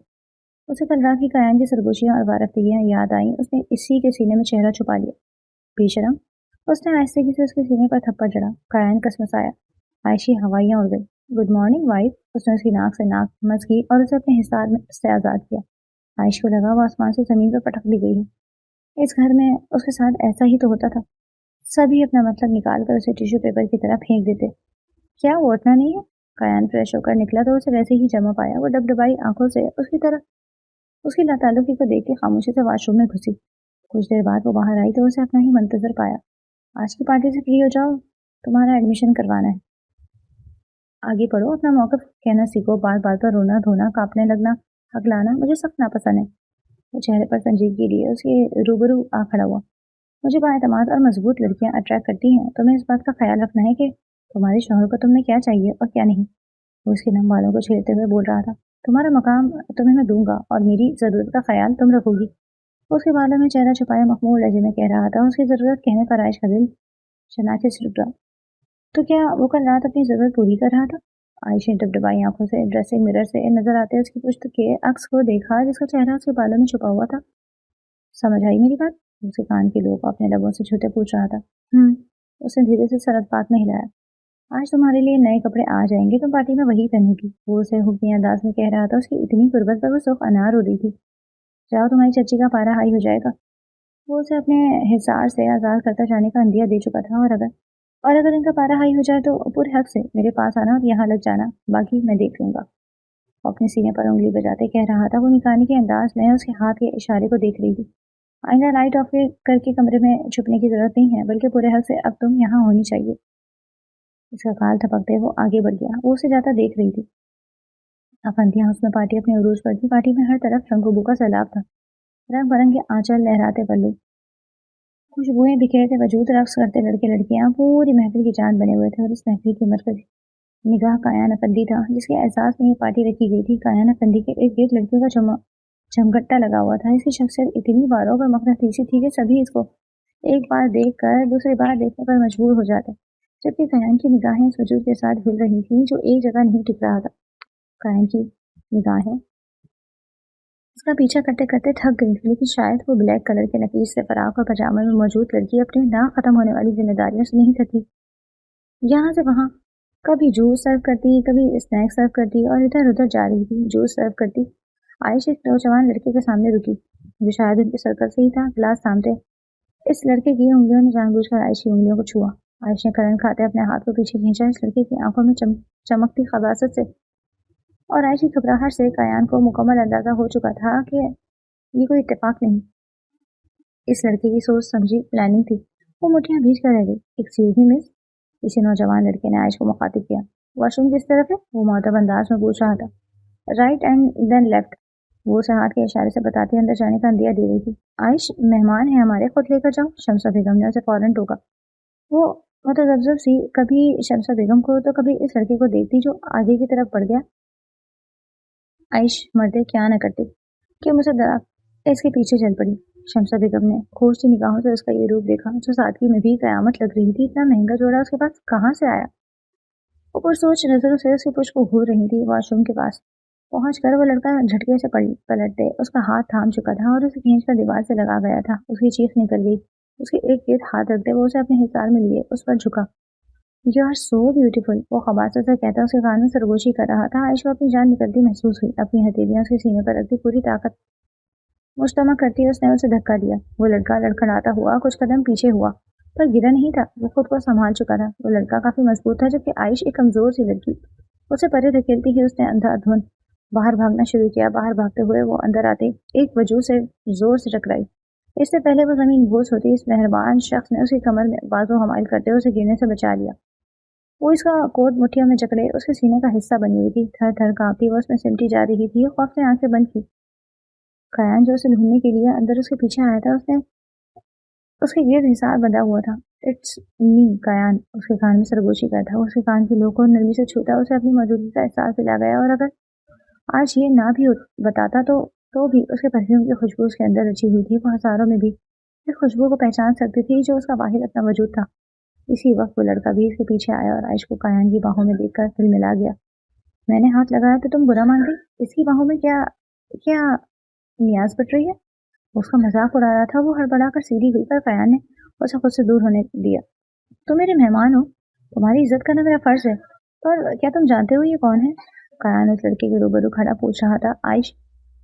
اسے کل رات کی کیان کی سرگوشیاں اور وارفتگیاں یاد آئیں۔ اس نے اسی کے سینے میں چہرہ چھپا لیا۔ بے شرم، اس نے آہستگی سے اس کے سینے پر تھپڑ جڑا۔ کیان کسمسایا۔ عائش کی ہوائیاں اڑ گئی۔ Good morning wife. اس نے اس کی ناک سے ناک مس کی اور اسے اپنے حصار سے آزاد کیا۔ عائش کو لگا وہ آسمان سے زمین پر پٹک دی گئی ہے۔ اس گھر میں اس کے ساتھ ایسا ہی تو ہوتا تھا۔ سبھی اپنا مطلب نکال کر اسے ٹیشو پیپر کی طرح پھینک دیتے۔ کیا وہ اٹھنا نہیں ہے؟ कायान फ्रेश होकर निकला तो उसे वैसे ही जमा पाया। वो डबडबाई आंखों से उसकी तरफ उसकी लाताल्लुकी को देख के खामोशी से वॉशरूम में घुसी। कुछ देर बाद वो बाहर आई तो उसे अपना ही मंतजर पाया। आज की पार्टी से फ्री हो जाओ, तुम्हारा एडमिशन करवाना है। आगे पढ़ो, अपना मौक़िफ़ कहना सीखो, बार बार पर रोना धोना, कांपने लगना, हकलाना मुझे सख्त नापसंद है। वो चेहरे पर संजीदगी लिए उसके रूबरू आ खड़ा हुआ। मुझे बाएतमाद और मजबूत लड़कियां अट्रैक्ट करती हैं। तुम्हें इस बात का ख्याल रखना है कि तुम्हारे शौहर को तुमने क्या चाहिए और क्या नहीं। वो उसके नम बालों को छेड़ते हुए बोल रहा था। तुम्हारा मकाम तुम्हें मैं दूंगा और मेरी ज़रूरत का ख्याल तुम रखोगी। उसके बालों में चेहरा छुपाए मखमूर लहजे में कह रहा था। उसकी ज़रूरत कहने पर आयश का दिल शनाख्त से रुक गया। तो क्या वो कल रात अपनी ज़रूरत पूरी कर रहा था? आयश ने डबडबाई आंखों से ड्रेसिंग मिरर से नजर आते उसकी पुश्त के अक्स को देखा जिसका चेहरा उसके बालों में छुपा हुआ था। समझ आई मेरी बात? उसके कान के लोग अपने लबों से छूते पूछ रहा था। उसने धीरे से सरद पात में हिलाया। आज तुम्हारे लिए नए कपड़े आ जाएंगे, तुम पार्टी में वही पहनोगी। वो उसे हुक्मी अंदाज में कह रहा था। उसकी इतनी गुर्बत पर वो सुख अनार हो रही थी। जाओ, तुम्हारी चच्ची का पारा हाई हो जाएगा। वो उसे अपने हिसार से आज़ाद करता जाने का अंदिया दे चुका था। और अगर इनका पारा हाई हो जाए तो पूरे हक से मेरे पास आना और यहाँ लग जाना, बाकी मैं देख लूंगा। वो अपने सीने पर उंगली बजाते कह रहा था। वो निकानी के अंदाज में उसके हाथ के इशारे को देख रही थी। आइंदा लाइट ऑफ करके कमरे में छुपने की जरूरत नहीं है, बल्कि पूरे हक से अब तुम यहाँ होनी चाहिए। इसका काल थपकते वो आगे बढ़ गया। वो उसे जाता देख रही थी। अफंतिया हाउस में पार्टी अपने उरूज पर थी। पार्टी में हर तरफ रंगों का सैलाब था। रंग बिरंगे आंचल, लहराते पल्लू, खुशबुएं बिखेरते वजूद, रक्स करते लड़के लड़कियां पूरी महफिल की जान बने हुए थे। और इस महफिल की मरकज निगाह कायान अफंदी था, जिसके एहसास में ये पार्टी रखी गई थी। कायान अफंदी के इर्द गिर्द लड़कियों का झमघट्टा लगा हुआ था। इसकी शख्सियत इतनी बारों पर मकनतीसी थी कि सभी इसको एक बार देख कर दूसरी बार देखने पर मजबूर हो जाते, जबकि कायान की निगाहें इस वजूद के साथ हिल रही थी जो एक जगह नहीं टिक रहा था। कायान की निगाहें उसका पीछा करते करते थक गई थी, लेकिन शायद वो ब्लैक कलर के नफीस से फराक और पजामे में मौजूद लड़की अपनी ना खत्म होने वाली जिम्मेदारियों से नहीं थकी। यहाँ से वहाँ कभी जूस सर्व करती, कभी स्नैक्स सर्व करती और इधर उधर जा रही थी। जूस सर्व करती। आयश एक नौजवान लड़के के सामने रुकी जो शायद उनके सर्कल से ही था। गिलास सामने इस लड़के की उंगलियों ने जानबूझकर आयश की उंगलियों को छुआ। आयश ने करन खाते अपने हाथ को पीछे खींचा। इस लड़के की आंखों में चमकती खबासत से और आयश की घबराहट से कायान को मुकम्मल अंदाजा हो चुका था कि ये कोई इत्तेफाक नहीं, इस लड़के की सोच समझी प्लानिंग थी। वो मुठ्ठियां भीज कर रह गई। एक्सक्यूज मी मिस, किसी नौजवान लड़के ने आयश को मुखातिब किया। वॉशरूम किस तरफ है? वो मुअद्दब अंदाज में पूछ रहा था। राइट एंड देन लेफ्ट, वो उसे हाथ के इशारे से बताती अंदर जाने का अंदिया दे रही थी। आयश, मेहमान है हमारे, खुद लेकर जाओ। शमसा बेगम ने उसे फौरन टोका। वो मुतज़ब्ज़ब सी कभी शमसा बेगम को तो कभी इस लड़के को देखती जो आगे की तरफ बढ़ गया। आयश मर्दे क्या न करती कि मुझे डरा इसके पीछे चल पड़ी। शमसा बेगम ने खोजती निगाहों से उसका ये रूप देखा जो सादगी में भी कयामत लग रही थी। इतना महंगा जोड़ा उसके पास कहाँ से आया? ऊपर सोच नजरों से उसकी पुष्प को घूर रही थी। वॉशरूम के पास पहुंचकर वो लड़का झटके से पलटते उसका हाथ थाम चुका था और उसे खींचकर दीवार से लगा गया था। उसकी चीख निकल गई। उसके इर्द गिर्द हाथ रखते वो उसे अपने हिसार में लिए उस पर झुका। यू आर सो ब्यूटीफुल, वो खबासत से कहता उसके कान में सरगोशी कर रहा था। आयशा को अपनी जान निकलती महसूस हुई। अपनी हथेलियां उसके सीने पर रखती पूरी ताकत मुश्तमा करती उसने उसे धक्का दिया। वो लड़का लड़खड़ाता हुआ कुछ कदम पीछे हुआ, पर गिरा नहीं था। वो खुद को संभाल चुका था। वो लड़का काफी मजबूत था, जबकि आयश एक कमजोर सी लड़की। उसे परे धकेलती ही उसने अंधाधुंध बाहर भागना शुरू किया। बाहर भागते हुए वो अंदर आते एक वजूद से जोर से टकराई। इससे पहले वो जमीन बोझ होती, इस मेहरबान शख्स ने उसकी कमर में बाजू हमाल करते उसे गिरने से बचा लिया। वो इसका कोट मुठ्ठियों में जकड़े उसके सीने का हिस्सा बनी हुई थी। थर थर कांपती वो उसमें सिमटी जा रही थी। खौफ से आंखें बंद की। कायान जो उसे ढूंढने के लिए अंदर उसके पीछे आया था, उसने उसके गिर्द हिसार बंधा हुआ था। इट्स मी कायान, उसके कान में सरगोशी करता। उसके कान की लो को नरमी से छूता उसे अपनी मौजूदगी का एहसास दिला गया। और अगर आज ये ना भी बताता तो भी उसके परफ्यूम की खुशबू उसके अंदर रची हुई थी। वो हजारों में भी इस खुशबू को पहचान सकती थी जो उसका वाहिद अपना वजूद था। इसी वक्त वो लड़का भी इसके पीछे आया और आयश को कायान की बाहों में देखकर दिल मिला गया। मैंने हाथ लगाया तो तुम बुरा मान गई? इसकी बाहों में क्या क्या नियाज बट रही है? उसका मजाक उड़ा रहा था। वो हड़बड़ाकर सीधी हुई, पर कायान ने उसे खुद से दूर होने दिया। तुम मेरे मेहमान हो, तुम्हारी इज्जत करना मेरा फर्ज है, पर क्या तुम जानते हो ये कौन है? कायान उस लड़के के रूबरू खड़ा पूछ रहा था। आयश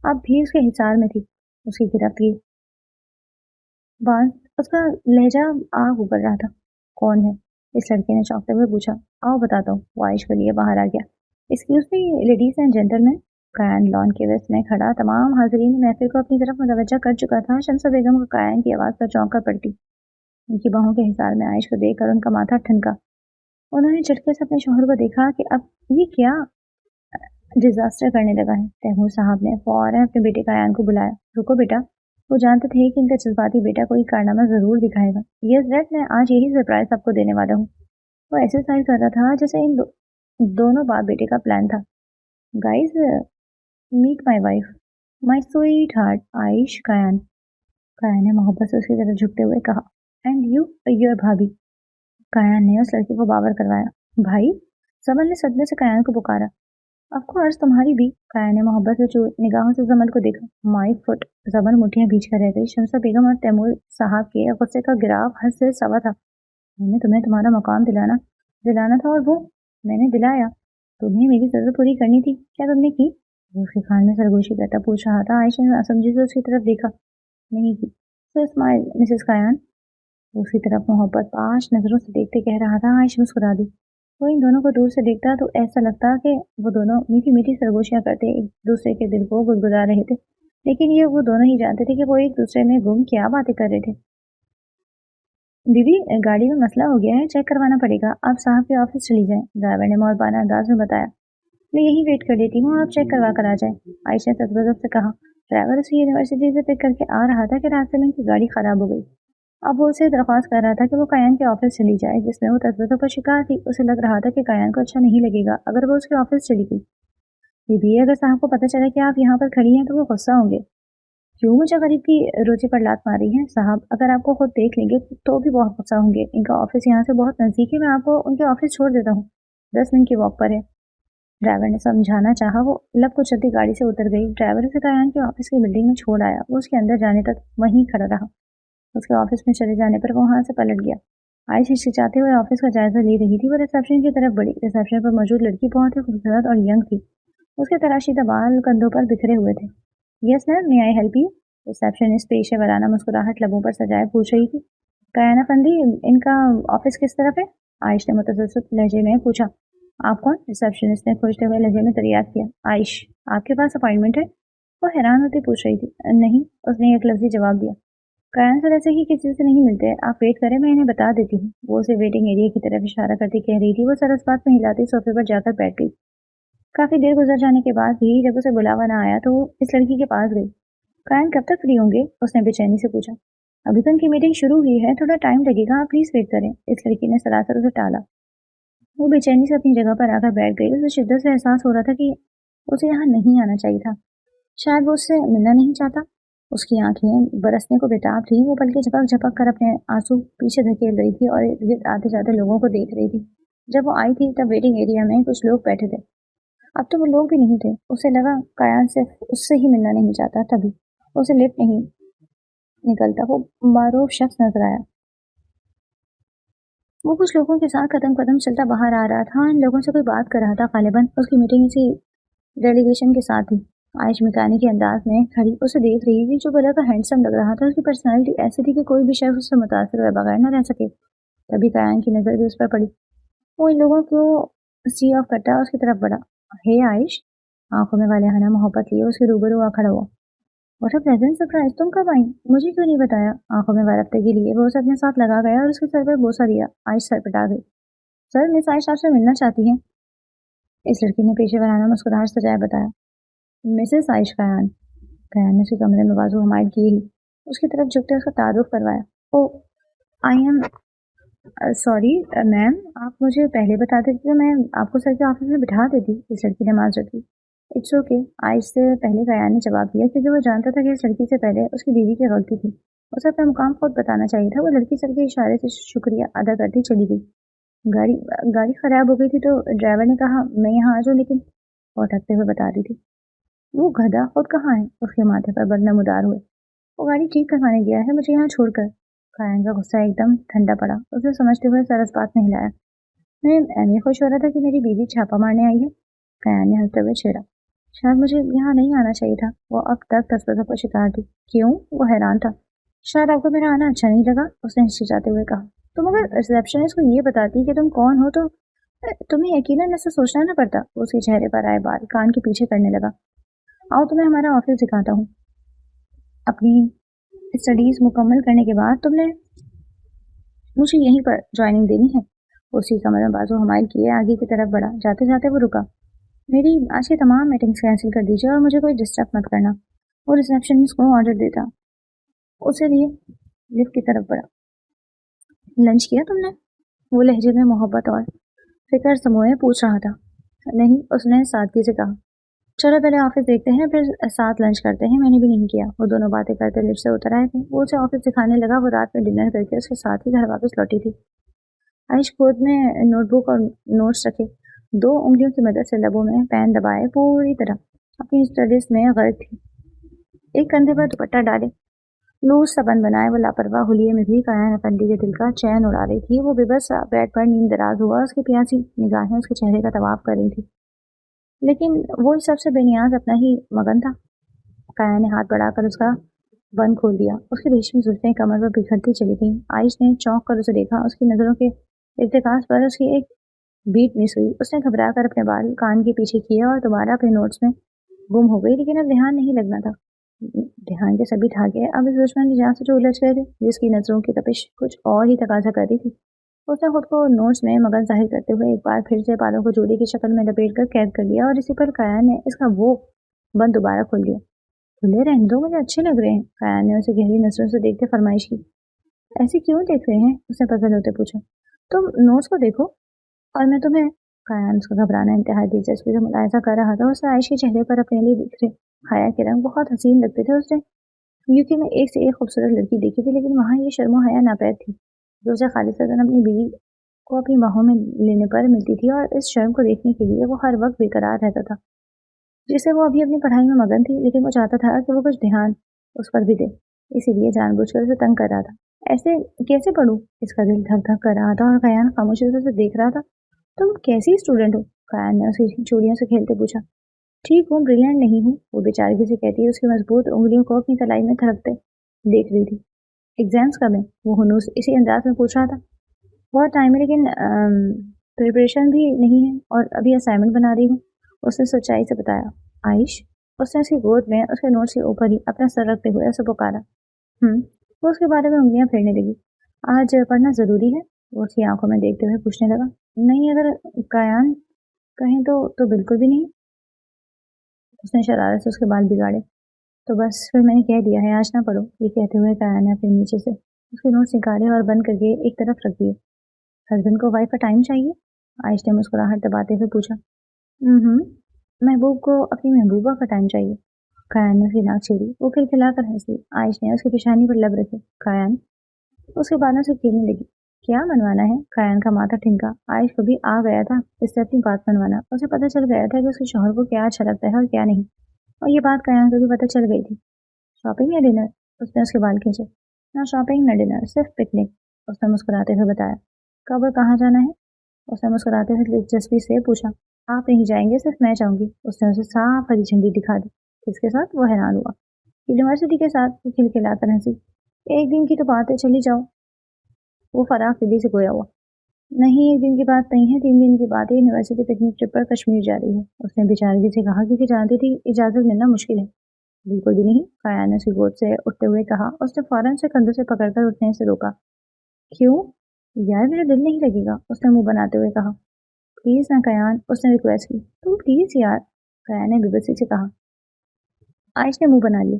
अब भी उसके हिसार में थी। उसकी गिरफ्त की बात उसका लहजा आग उगल रहा था। कौन है? इस लड़के ने चौंकते हुए पूछा। आओ बताता हूँ। वो आयश के लिए बाहर आ गया। Excuse me ladies and gentleman. कायन लॉन के वेस्ट में खड़ा तमाम हाजिरीन महफिल को अपनी तरफ मुतवज्जा कर चुका था। शमसा बेगम को कायन की आवाज़ पर चौंक कर पड़ती। उनकी बाहों के हिसार में आयश को देखकर उनका माथा ठनका। उन्होंने झटके से अपने शौहर को देखा कि अब ये क्या डिजास्टर करने लगा है। तैमूर साहब ने फौरन अपने बेटे कायन को बुलाया। रुको बेटा। वो जानते थे कि इनका जज्बाती बेटा कोई कारनामा जरूर दिखाएगा। यस डैड, मैं आज यही सरप्राइज आपको देने वाला हूँ। वो ऐसे साइड कर रहा था जैसे इन दोनों बाप बेटे का प्लान था। Guys, meet my wife, my sweetheart Ayesh Kayan. Kayan ने मोहब्बत से उसकी तरफ झुकते हुए कहा। एंड यू योर भाभी। कायन ने उस लड़के को बावर करवाया। भाई। जमल ने सदमे से कायन को पुकारा। ऑफ कोर्स तुम्हारी भी। कायन ने मोहब्बत से निगाहों से जमल को देखा। My foot. जमल मुठ्ठियां भींच कर रह गई। शमसा बेगम और तैमूर साहब के गुस्से का गिराव हद से सवा था। मैंने तुम्हें तुम्हारा मकाम दिलाना था और वो मैंने दिलाया। तुम्हें मेरी जरूरत पूरी करनी थी, क्या तुमने की? उसके खान में सरगोशी करता पूछ रहा था। आयशा ने असमझी से उसकी तरफ देखा। नहीं की। सो स्माइल मिसेस कायन। उसकी तरफ मोहब्बत पांच नजरों से देखते कह रहा था। आयशा मुस्कुरा दी। वो इन दोनों को दूर से देखता तो ऐसा लगता कि वो दोनों मीठी मीठी सरगोशियां करते एक दूसरे के दिल को गुदगुदा रहे थे, लेकिन ये वो दोनों ही जानते थे कि वो एक दूसरे में गुम क्या बातें कर रहे थे। दीदी, गाड़ी में मसला हो गया है, चेक करवाना पड़ेगा। आप साहब के ऑफिस चली जाएं, ड्राइवर ने मोहब्बाना अंदाज में बताया। मैं यही वेट कर लेती हूँ, आप चेक करवा कर आ जाए, आयशा ने तजबजब से कहा। ड्राइवर उसे यूनिवर्सिटी से पिक करके आ रहा था कि रास्ते में उनकी गाड़ी खराब हो गई। अब वो उसे दरख्वास्त कर रहा था कि वो कायन के ऑफिस चली जाए, जिसमें वो तजबजों का शिकार थी। उसे लग रहा था कि कायन को अच्छा नहीं लगेगा अगर वो उसके ऑफिस चली गई। दीदी, अगर साहब को पता चला कि आप यहाँ पर खड़ी हैं तो वो गुस्सा होंगे। क्यों मुझे गरीब की रोटी पर लात मारी है? साहब अगर आपको खुद देख लेंगे तो भी बहुत गुस्सा होंगे। इनका ऑफिस यहाँ से बहुत नजदीक है, मैं आपको उनके ऑफिस छोड़ देता हूँ, 10 मिनट की वॉक पर है। ड्राइवर ने समझाना चाहा। वो लब को चलती गाड़ी से उतर गई। ड्राइवर उसे कायन के ऑफिस की बिल्डिंग में छोड़ आया। वो उसके अंदर जाने तक वहीं खड़ा रहा। उसके ऑफिस में चले जाने पर वो वहां से पलट गया। आयश हिचकिचाते हुए ऑफिस का जायजा ले रही थी। वो रिसेप्शन की तरफ बढ़ी। रिसेप्शन पर मौजूद लड़की बहुत ही खूबसूरत और यंग थी। उसके तराशीदा बाल कंधों पर बिखरे हुए थे। Yes ma'am, may I help you? Receptionist पेशेवराना मुस्कुराहट लबों पर सजाए पूछ रही थी। कायना फंदी, इनका ऑफिस किस तरफ है? आयश ने मुतसद्दिक लहजे में पूछा। आप कौन? रिसेप्शनिस्ट ने खोजते हुए लहजे में दरियाफ्त किया। आयश, आपके पास अपॉइंटमेंट है? वो हैरान होती पूछ रही थी। नहीं, उसने एक लफ्जी जवाब दिया। कायन सर ऐसे ही किसी से नहीं मिलते, आप वेट करें, मैं इन्हें बता देती हूँ। वो उसे वेटिंग एरिया की तरफ इशारा करती कह रही थी। वो सर इस बात में हिलाती सोफे पर जाकर बैठ गई। काफी देर गुजर जाने के बाद भी जब उसे बुलावा न आया तो वो इस लड़की के पास गई। कायन कब तक फ्री होंगे? उसने बेचैनी से पूछा। अभी तो उनकी मीटिंग शुरू हुई है, थोड़ा टाइम लगेगा, आप प्लीज वेट करें। इस लड़की ने सरासर उसे टाला। वो बेचैनी से अपनी जगह पर आकर बैठ गई। उसे शिद्दत से एहसास हो रहा था कि उसे यहाँ नहीं आना चाहिए था। शायद वो उससे मिलना नहीं चाहता। उसकी आंखें बरसने को बेताब थी। वो पलके झपक झपक कर अपने आंसू पीछे धकेल रही थी और आते जाते लोगों को देख रही थी। जब वो आई थी तब वेटिंग एरिया में कुछ लोग बैठे थे। अब तो वो लोग भी नहीं थे। उसे लगा कायन सिर्फ उससे ही मिलना नहीं चाहता, तभी उसे लिफ्ट नहीं निकलता। वो मारूफ शख्स नजर आया। वो कुछ लोगों के साथ कदम कदम चलता बाहर आ रहा था। इन लोगों से कोई बात कर रहा था। गालिबन उसकी मीटिंग इसी डेलीगेशन के साथ थी। आयश मिकानी के अंदाज में खड़ी उसे देख रही थी। जो बड़ा का हैंडसम लग रहा था। उसकी पर्सनालिटी ऐसी थी कि कोई भी शख्स उससे मुतासिर हुए बगैर न रह सके। तभी कायन की नजर भी उस पर पड़ी। वो इन लोगों को सी ऑफ करता उसकी तरफ बढ़ा। हे आयश, आंखों में वाले हना मोहब्बत लिए उसके रूबरू आ खड़ा हुआ। व्हाट अ प्लेजेंट सरप्राइज, तुम कब आई? मुझे क्यों नहीं बताया? आंखों में वारफ्ते के लिए वो उसे अपने साथ लगा गया और उसके सर पर बोसा दिया। आयश सर पटा गई। सर, मिस आयश आपसे मिलना चाहती हैं। इस लड़की ने पेशेवराना मुस्कुराहट सजाए बताया। मिसेस आयश कायन। कायन ने उसके कमरे में बाजू हमायत की ही उसकी तरफ झुकते उसका तारुफ करवाया। ओ, आई एम सॉरी मैम, आप मुझे पहले बता देती तो मैं आपको सर के ऑफिस में बिठा देती। इस लड़की ने माजरत की। इट्स ओके, आयश से पहले कायन ने जवाब दिया, क्योंकि वो जानता था कि इस लड़की से पहले उसकी बीवी की गलती थी। उसे अपना मुकाम खुद बताना चाहिए था। वो लड़की सर के इशारे से शुक्रिया अदा करती चली गई। गाड़ी गाड़ी खराब हो गई थी तो ड्राइवर ने कहा मैं यहाँ आ जाऊँ, लेकिन वो अटकते हुए बता रही थी। वो गधा खुद कहाँ है? उसके माथे पर बदनमुदार हुए। वो गाड़ी ठीक करवाने गया है, मुझे यहाँ छोड़कर। कायन का गुस्सा एकदम ठंडा पड़ा। उसे समझते हुए सर इस बात में हिलाया। मैं एम खुश हो रहा था कि मेरी बीवी छापा मारने आई है। कायन ने हंसते हुए छेड़ा। शायद मुझे यहाँ नहीं आना चाहिए था। वो अब तक तसव्वुर का शिकार थी। क्यों? वो हैरान था। शायद आपको मेरा आना अच्छा नहीं लगा, उसने हिचकिचाते हुए कहा। तुम अगर रिसेप्शनिस्ट को ये बताती कि तुम कौन हो तो तुम्हें यकीनन ऐसा सोचना ना पड़ता। उसके चेहरे पर आए बाल कान के पीछे करने लगा। आओ तुम्हें हमारा ऑफिस दिखाता हूँ। अपनी स्टडीज मुकम्मल करने के बाद तुमने मुझे यहीं पर ज्वाइनिंग देनी है। उसी कमर में बाजू हमाइल किए आगे की तरफ बढ़ा। जाते जाते वो रुका। मेरी आज की तमाम मीटिंग्स कैंसिल कर दीजिए और मुझे कोई डिस्टर्ब मत करना। वो रिसेप्शनिस्ट को ऑर्डर देता उसे लिए लिफ्ट की तरफ बढ़ा। लंच किया तुमने? वो लहजे में मोहब्बत और फिक्र समोए पूछ रहा था। नहीं, उसने सादगी से कहा। चलो पहले ऑफिस देखते हैं, फिर साथ लंच करते हैं। मैंने भी नहीं किया। वो दोनों बातें करते लिफ्ट से उतर आए थे। वो उसे ऑफिस दिखाने लगा। वो रात में डिनर करके उसके साथ ही घर वापस लौटी थी। आयुष गोद में नोटबुक और नोट्स रखे, 2 उंगलियों की मदद से लबों में पेन दबाए पूरी तरह अपनी स्टडीज में गर्क थी। एक कंधे पर दुपट्टा डाले लूज सा बंद बनाए वो लापरवाह हुलिये में भी कायन अफंडी के दिल का चैन उड़ा रही थी। वो बेबस बेड पर नींद दराज हुआ। उसकी प्यासी निगाहें उसके चेहरे का तवाफ कर रही थी, लेकिन वो इस सबसे बेनियाज अपना ही मगन था। काया ने हाथ बढ़ाकर उसका बंद खोल दिया। उसकी रेशमी जुल्फें कमर पर बिखरती चली गईं। आयुष ने चौंक कर उसे देखा। उसकी नजरों के इर्तिकास पर उसकी एक बीट मिस हुई। उसने घबरा कर अपने बाल कान के पीछे किए और दोबारा अपने नोट्स में गुम हो गई। लेकिन अब ध्यान नहीं लगना था। ध्यान के सभी धागे अब इस दुश्मन की जान से जो उलझ गए थे, जिसकी नजरों की तपिश कुछ और ही तकाजा कर रही थी। उसने खुद को नोट्स में मगन जाहिर करते हुए एक बार फिर से बालों को जोड़ी की शक्ल में लपेट कर कैद कर लिया और इसी पर काया ने इसका वो बंद दोबारा खोल दिया। खुले रहने दो, मुझे अच्छे लग रहे हैं। काया ने उसे गहरी नजरों से देखते फरमाइश की। ऐसे क्यों देख रहे हैं? उसने पजल होते पूछा। तुम नोट्स को देखो और मैं तुम्हें। काया ने उसका घबराना इंतहाई दिलचस्पी से मुलायजा कर रहा था। उसे आयुष के चेहरे पर अपने लिए बिखरे हया के रंग बहुत हसीन लगते थे। उसने यूके में एक से एक खूबसूरत लड़की देखी थी, लेकिन वहाँ ये शर्मो हया नापैद थी जो उसे खालिसतन अपनी बीवी को अपनी बाहों में लेने पर मिलती थी। और इस शर्म को देखने के लिए वो हर वक्त बेकरार रहता था। जिसे वो अभी अपनी पढ़ाई में मगन थी, लेकिन वो चाहता था कि वो कुछ ध्यान उस पर भी दे, इसीलिए जानबूझकर उसे तंग कर रहा था। ऐसे कैसे पढ़ूं? इसका दिल धक धक कर रहा था और कयान खामोशी से उसे देख रहा था। तुम कैसी स्टूडेंट हो? कयान ने उसकी चूड़ियों से खेलते पूछा। ठीक हूँ, ब्रिलियंट नहीं हूँ, वो बेचारगी से कहती है, उसकी मजबूत उंगलियों को अपनी कलाई में थरकते देख रही थी। एग्जाम्स कब है? वो हुनूस इसी अंदाज में पूछ रहा था। बहुत टाइम है, लेकिन प्रिपरेशन भी नहीं है और अभी असाइनमेंट बना रही हूँ, उसने सच्चाई से बताया। आयुष, उसने उसकी गोद में उसके नोट्स के ऊपर ही अपना सर रखते हुए उसे पुकारा। वो उसके बारे में उंगलियां फेरने लगी। आज पढ़ना जरूरी है? वो उसकी आंखों में देखते हुए पूछने लगा। नहीं, अगर कायान कहें तो बिल्कुल भी नहीं। उसने शरारत से उसके बाल बिगाड़े। तो बस फिर मैंने कह दिया है, आज ना पढ़ो। ये कहते हुए काया ने अपने नीचे से उसके नोट्स निकाले और बंद करके एक तरफ रख दिए। हस्बैंड को वाइफ का टाइम चाहिए? आयुष ने मुस्कुराहट दबाते हुए पूछा। महबूब को अपनी महबूबा का टाइम चाहिए। कायन ने उसकी नाक छेड़ी। वो खिलखिलाकर हंसी। आयुष ने उसकी पेशानी पर लब रखे। कायन उसके बालों से खेलने लगी। क्या मनवाना है? कायन का माथा ठिनका। आयुष को भी आ गया था इससे अपनी बात मनवाना। उसे पता चल गया था कि उसके शौहर को क्या अच्छा लगता है और क्या नहीं, और ये बात कायन को भी पता चल गई थी। शॉपिंग या डिनर? उसने उसके बाल खींचे। ना शॉपिंग न डिनर, सिर्फ पिकनिक, उसने मुस्कुराते हुए बताया। कब और कहाँ जाना है? उसने मुस्कुराते हुए दिलचस्पी से पूछा। आप नहीं जाएंगे, सिर्फ मैं जाऊंगी। उसने उसे साफ हरी झंडी दिखा दी। किसके साथ? वो हैरान हुआ। यूनिवर्सिटी के साथ। वो खिलखिलाकर हंसी। एक दिन की तो बात है, चली जाओ। वो फराख दिली से गोया हुआ। नहीं, एक दिन की बात नहीं है, 3 दिन की बात है। यूनिवर्सिटी पिकनिक ट्रिप पर कश्मीर जा रही है, उसने बेचारगी से कहा, क्योंकि जानती थी इजाजत मिलना मुश्किल है। बिल्कुल भी नहीं, काया ने उसकी गोद से उठते हुए कहा। उसने फौरन से कंधों से पकड़कर उठने से रोका। क्यों? यार, मेरा दिल नहीं लगेगा, उसने मुंह बनाते हुए कहा। प्लीज ना कयान, उसने रिक्वेस्ट की। तुम प्लीज यार, कयान ने बेबसी से कहा। आयुष ने मुंह बना लिया।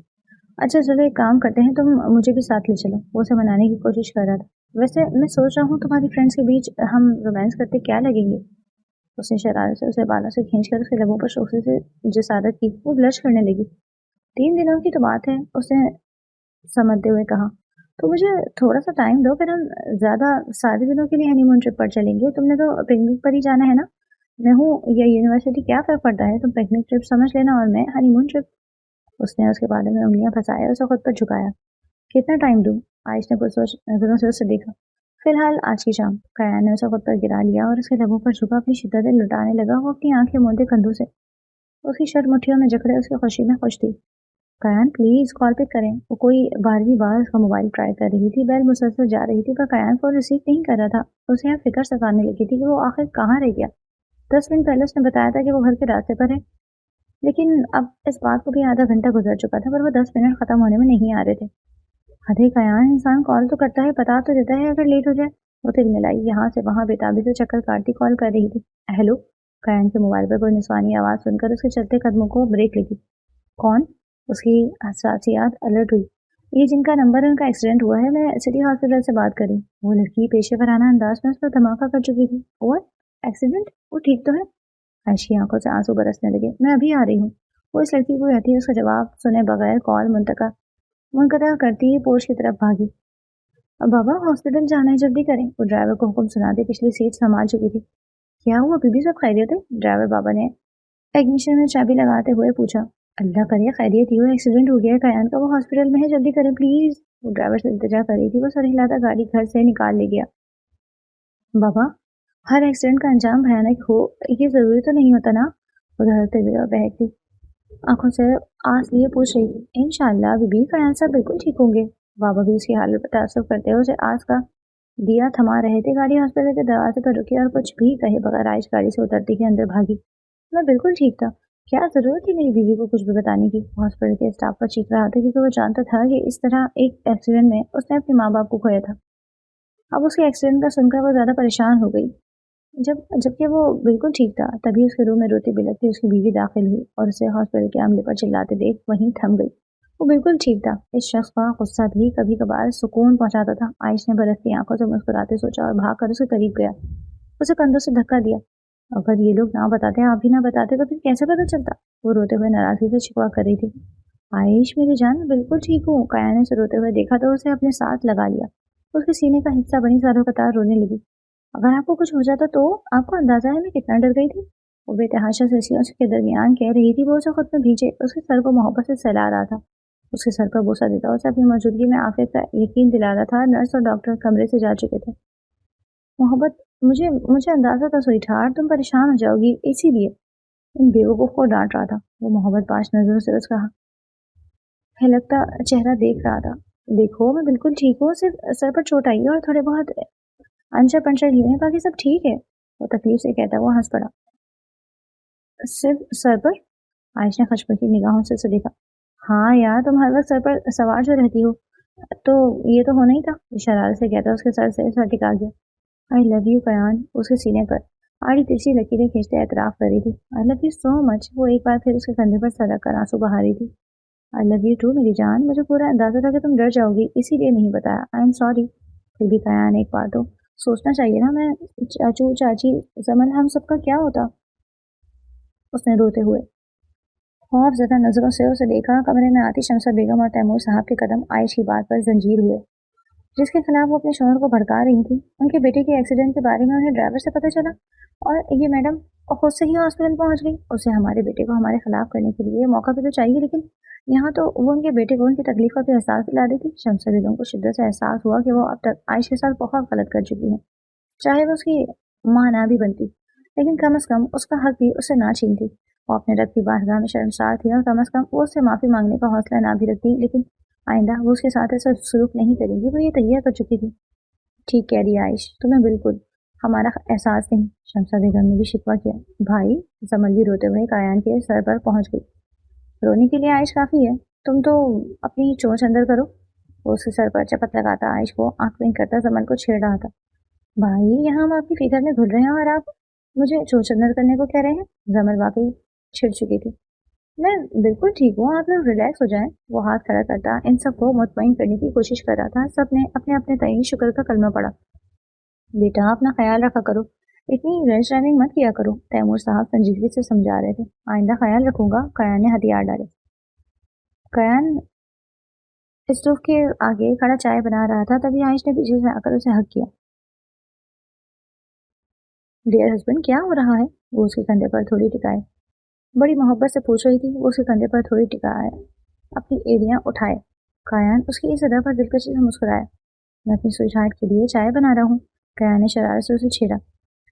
अच्छा चलो, एक काम करते हैं, तुम मुझे भी साथ ले चलो। वो उसे मनाने की कोशिश कर रहा था। वैसे मैं सोच रहा हूँ, तुम्हारी फ्रेंड्स के बीच हम रोमांस करते क्या लगेंगे? उसने शरारत से उसे बालों से खींचकर उसके लबों पर शोखे से जसारत की। वो ब्लश करने लगी। 3 दिनों की तो बात है, उसने समझते हुए कहा। तो मुझे थोड़ा सा टाइम दो, फिर हम ज्यादा सारे दिनों के लिए हनीमून ट्रिप पर चलेंगे। तुमने तो पिकनिक पर ही जाना है ना? मैं हूँ या यूनिवर्सिटी, क्या फर्क पड़ता है? तुम पिकनिक ट्रिप समझ लेना और मैं हनीमून ट्रिप। उसने उसके बालों में उंगलियां फंसाए उसे खुद पर झुकाया। कितना टाइम दूं? आयुष ने पुरसोच नजरों से उसे देखा। फिलहाल आज की शाम। काया ने उसे खुद पर गिरा लिया और उसके लबों पर झुका अपनी शिद्दतें लुटाने लगा। वो अपनी आंखें मूंदे कंधों से उसकी शर्ट मुट्ठियों में जकड़े उसकी खुशी में खुश थी। कयान प्लीज कॉल पिक करें। वो कोई 12वीं बार उसका मोबाइल ट्राई कर रही थी। बेल मुसलसल जा रही थी पर कयान फोन रिसीव नहीं कर रहा था। उसे यहाँ फिक्र सताने लगी थी कि वो आखिर कहाँ रह गया। 10 मिनट पहले उसने बताया था कि वो घर के रास्ते पर है, लेकिन अब इस बात को भी आधा घंटा गुजर चुका था पर वो 10 मिनट खत्म होने में नहीं आ रहे थे। अरे कयान, इंसान कॉल तो करता है, बता तो देता है अगर लेट हो जाए। वो तिलमिलाई यहाँ से वहाँ बेताबी से चक्कर काटती कॉल कर रही थी। हेलो। कयान के मोबाइल पर कोई निस्वानी आवाज सुनकर उसके चलते कदमों को ब्रेक लगी। कौन? उसकी हसासियात अलर्ट हुई। ये जिनका नंबर है उनका एक्सीडेंट हुआ है, मैं सिटी हॉस्पिटल से बात करी। वो लड़की पेशेवराना अंदाज में उस पर धमाका कर चुकी थी। और एक्सीडेंट? वो ठीक तो है? अर्श की आंखों से आंसू बरसने लगे। मैं अभी आ रही हूँ। वो इस लड़की को रहती है उसका जवाब सुने बगैर कॉल मुनकता करती ही पोर्च की तरफ भागी। अब बाबा हॉस्पिटल जाना है, जल्दी करें। वो ड्राइवर को हुक्म सुना दे पिछली सीट संभाल चुकी थी। क्या हुआ बीबी, सब खैरियत है? ड्राइवर बाबा ने इग्निशन में चाबी लगाते हुए पूछा। अल्लाह करे खैरियत ही हो, एक्सीडेंट हो गया है कयान का, वो हॉस्पिटल में है, जल्दी करें प्लीज। वो ड्राइवर से इल्तिजा कर रही थी। वो सर हिलाता गाड़ी घर से निकाल ले गया। बाबा, हर एक्सीडेंट का अंजाम भयानक हो ये जरूरी तो नहीं होता ना? वो धड़कते हुए बहकती आंखों से आंस लिए पूछ रही थी। इंशाल्लाह बीबी, कयान साहब बिल्कुल ठीक होंगे। बाबा भी उसकी हालत पर तासुब करते हुए उसे आस का दिया थमा रहे थे। गाड़ी हॉस्पिटल के दरवाजे पर रुकी और कुछ भी कहे बगैर आयश गाड़ी से उतरती के अंदर भागी। मैं बिल्कुल ठीक था, क्या जरूरत थी मेरी बीवी को कुछ भी बताने की? हॉस्पिटल के स्टाफ पर चीख रहा था क्योंकि वो जानता था कि इस तरह एक एक्सीडेंट में उसने अपने माँ बाप को खोया था। अब उसके एक्सीडेंट का सुनकर वो ज्यादा परेशान हो गई। जबकि वो बिल्कुल ठीक था। तभी उसके रूम में रोती बिलखती उसकी बीवी दाखिल हुई और उसे हॉस्पिटल के अमले पर चिल्लाते देख वहीं थम गई। वो बिल्कुल ठीक था। इस शख्स का गुस्सा भी कभी कभार सुकून पहुंचाता था। आयश ने बरसती आंखों से मुस्कुराते सोचा और भाग कर उसके करीब गया। उसे कंधों से धक्का दिया। अगर ये लोग ना बताते, आप भी ना बताते तो फिर कैसे पता चलता? वो रोते हुए नाराजगी से शिकवा कर रही थी। आयश मेरी जान, मैं बिल्कुल ठीक हूँ। काया ने उसे रोते हुए देखा तो उसे अपने साथ लगा लिया। उसके सीने का हिस्सा बनी सारों कतार रोने लगी। अगर आपको कुछ हो जाता तो? आपको अंदाजा है मैं कितना डर गई थी? वो बेतहाशा सिलसिलों के दरमियान कह रही थी। वो उसे खुद में भीजे उसके सर को मोहब्बत से सहला रहा था। उसके सर पर बोसा देता उसे अपनी मौजूदगी में आफियत का यकीन दिला रहा था। नर्स और डॉक्टर कमरे से जा चुके थे। मोहब्बत, मुझे मुझे अंदाजा था स्वीटहार्ट, तुम परेशान हो जाओगी, इसीलिए इन बेवकूफ को डांट रहा था। वो मोहब्बत पाश नजरों से उसका हिलकता चेहरा देख रहा था। देखो मैं बिल्कुल ठीक हूँ, सिर्फ सर पर चोट आई है और थोड़े बहुत अंशर पंचर लिए हैं, बाकी सब ठीक है। वो तकलीफ से कहता हुआ हंस पड़ा। सिर्फ सर पर? आयश ने खशमकी निगाहों से उसे देखा। हाँ यार, तुम हर वक्त सर पर सवार जो रहती हो, तो ये तो होना ही था। शरारत से कहता उसके सर से सर टिका गया। I love you Kayan. उसके सीने पर आड़ी तिरछी लकीरें खींचते एतराफ कर रही थी। आई लव यू सो मच। वो एक बार फिर उसके कंधे पर सर रखकर आंसू बहा रही थी। आई लव यू टू मेरी जान, मुझे पूरा अंदाजा था कि तुम डर जाओगी, इसीलिए नहीं बताया। I am sorry. फिर भी कयान, एक बार तो सोचना चाहिए ना, मैं, चाचू, चाची, जमन, हम सबका क्या होता? उसने रोते हुए खौफ ज़दा नजरों से उसे देखा। कमरे में आती शमसा बेगम और तैमूर साहब के कदम आयश की बात पर जंजीर हुए। जिसके खिलाफ वो अपने शौहर को भड़का रही थी, उनके बेटे के एक्सीडेंट के बारे में उन्हें ड्राइवर से पता चला और ये मैडम खुद से ही हॉस्पिटल पहुंच गई। उसे हमारे बेटे को हमारे खिलाफ करने के लिए मौका भी तो चाहिए, लेकिन यहाँ तो वो उनके बेटे को उनकी तकलीफ का भी एहसास दिला देती। शमसा बेगम को शिद्दत से एहसास हुआ कि वो अब तक आयश के साथ बहुत गलत कर चुकी है। चाहे वो उसकी माँ ना भी बनती, लेकिन कम अज कम उसका हक भी उससे ना छीनती। वो अपने रब की बारगाह में शर्मसार थी और कम अज कम वो उससे माफी मांगने का हौसला ना भी रखती, लेकिन आइंदा वो उसके साथ ऐसा सलूक नहीं करेगी। वो ये तैयार कर चुकी थी। ठीक कह रही आयश, तुम्हें बिल्कुल हमारा एहसास नहीं। शमसा बेगम ने भी शिकवा किया। भाई, जमल भी रोते हुए कायान के सर पर पहुंच गई। रोने के लिए आयश काफी है, तुम तो अपनी चोंच अंदर करो। वो उसके सर पर चपत लगाता आयश को आंख बंद करता जमल को छेड़ रहा था। भाई, यहाँ हम आपकी फिक्र में घुल रहे हैं और आप मुझे चोंच अंदर करने को कह रहे हैं। जमल वाकई छिड़ चुकी थी। मैं बिल्कुल ठीक हूँ, आप लोग रिलैक्स हो जाएं। वो हाथ खड़ा करता इन सबको मुतमईन करने की कोशिश कर रहा था। सब ने अपने अपने तय शुक्र का कलमा पड़ा। बेटा, अपना ख्याल रखा करो, इतनी रैश ड्राइविंग मत किया करो। तैमूर साहब संजीदगी से समझा रहे थे। आइंदा ख्याल रखूंगा। कयान ने हथियार डाले। कयान स्टोव के आगे खड़ा चाय बना रहा था, तभी आयश ने पीछे से आकर उसे हक किया। डियर हस्बैंड, क्या हो रहा है? वो उसके कंधे पर थोड़ी टिकाए बड़ी मोहब्बत से पूछ रही थी। वो उसके कंधे पर थोड़ी टिकाए अपनी एड़ियां उठाए। कायान उसकी इस अदा पर दिलकशी से मुस्कुराया। मैं अपनी स्वीट हार्ट के लिए चाय बना रहा हूँ। कायान ने शरारत से उसे छेड़ा।